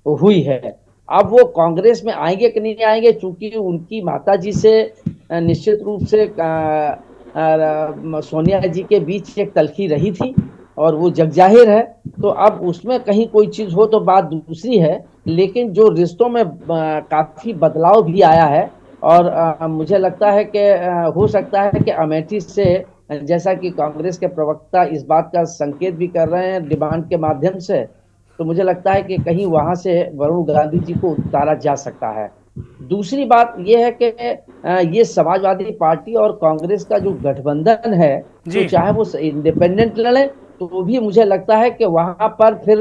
हुई है। अब वो कांग्रेस में आएंगे कि नहीं आएंगे, चूंकि उनकी माता जी से निश्चित रूप से सोनिया जी के बीच एक तल्खी रही थी और वो जगजाहिर है। तो अब उसमें कहीं कोई चीज हो तो बात दूसरी है, लेकिन जो रिश्तों में काफी बदलाव भी आया है और मुझे लगता है कि हो सकता है कि अमेठी से, जैसा कि कांग्रेस के प्रवक्ता इस बात का संकेत भी कर रहे हैं डिमांड के माध्यम से, तो मुझे लगता है कि कहीं वहां से वरुण गांधी जी को उतारा जा सकता है। दूसरी बात यह है कि ये समाजवादी पार्टी और कांग्रेस का जो गठबंधन है, तो चाहे वो इंडिपेंडेंट लड़े तो भी मुझे लगता है कि वहां पर फिर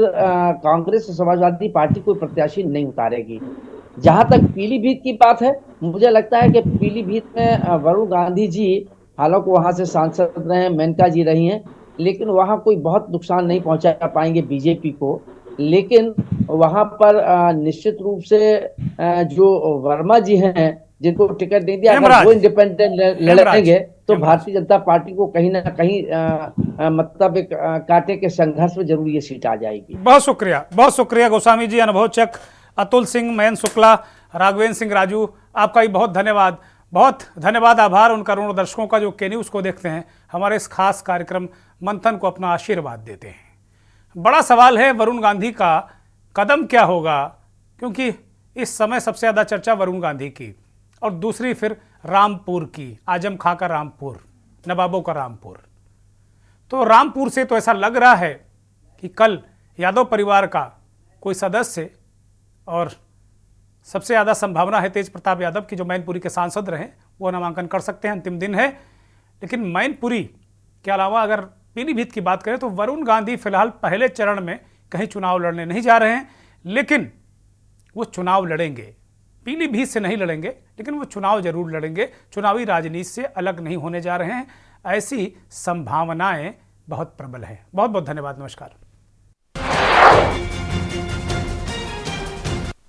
कांग्रेस और समाजवादी पार्टी कोई प्रत्याशी नहीं उतारेगी। जहां तक पीलीभीत की बात है, मुझे लगता है कि पीलीभीत में वरुण गांधी जी, हालांकि वहां से सांसद रहे हैं, मेनका जी रही हैं, लेकिन वहां कोई बहुत नुकसान नहीं पहुंचा पाएंगे बीजेपी को। लेकिन वहां पर निश्चित रूप से जो वर्मा जी हैं, जिनको टिकट नहीं दिया, अगर वो इंडिपेंडेंट लड़ेंगे तो भारतीय जनता पार्टी को कहीं ना कहीं मतलब एक कांटे के संघर्ष में जरूर ये सीट आ जाएगी। बहुत शुक्रिया गोस्वामी जी, अनुभव चक, अतुल सिंह, मयंक शुक्ला, राघवेंद्र सिंह राजू, आपका भी बहुत धन्यवाद। बहुत धन्यवाद, आभार उन करोड़ों दर्शकों का जो के न्यूज़ को देखते हैं, हमारे इस खास कार्यक्रम मंथन को अपना आशीर्वाद देते हैं। बड़ा सवाल है वरुण गांधी का कदम क्या होगा, क्योंकि इस समय सबसे ज़्यादा चर्चा वरुण गांधी की और दूसरी फिर रामपुर की, आजम खां का रामपुर, नवाबों का रामपुर। तो रामपुर से तो ऐसा लग रहा है कि कल यादव परिवार का कोई सदस्य, और सबसे ज़्यादा संभावना है तेज प्रताप यादव की, जो मैनपुरी के सांसद रहे, वो नामांकन कर सकते हैं, अंतिम दिन है। लेकिन मैनपुरी के अलावा अगर पीलीभीत की बात करें तो वरुण गांधी फिलहाल पहले चरण में कहीं चुनाव लड़ने नहीं जा रहे हैं, लेकिन वो चुनाव लड़ेंगे। पीलीभीत से नहीं लड़ेंगे, लेकिन वो चुनाव जरूर लड़ेंगे, चुनावी राजनीति से अलग नहीं होने जा रहे हैं। ऐसी संभावनाएं बहुत प्रबल हैं। बहुत बहुत धन्यवाद, नमस्कार।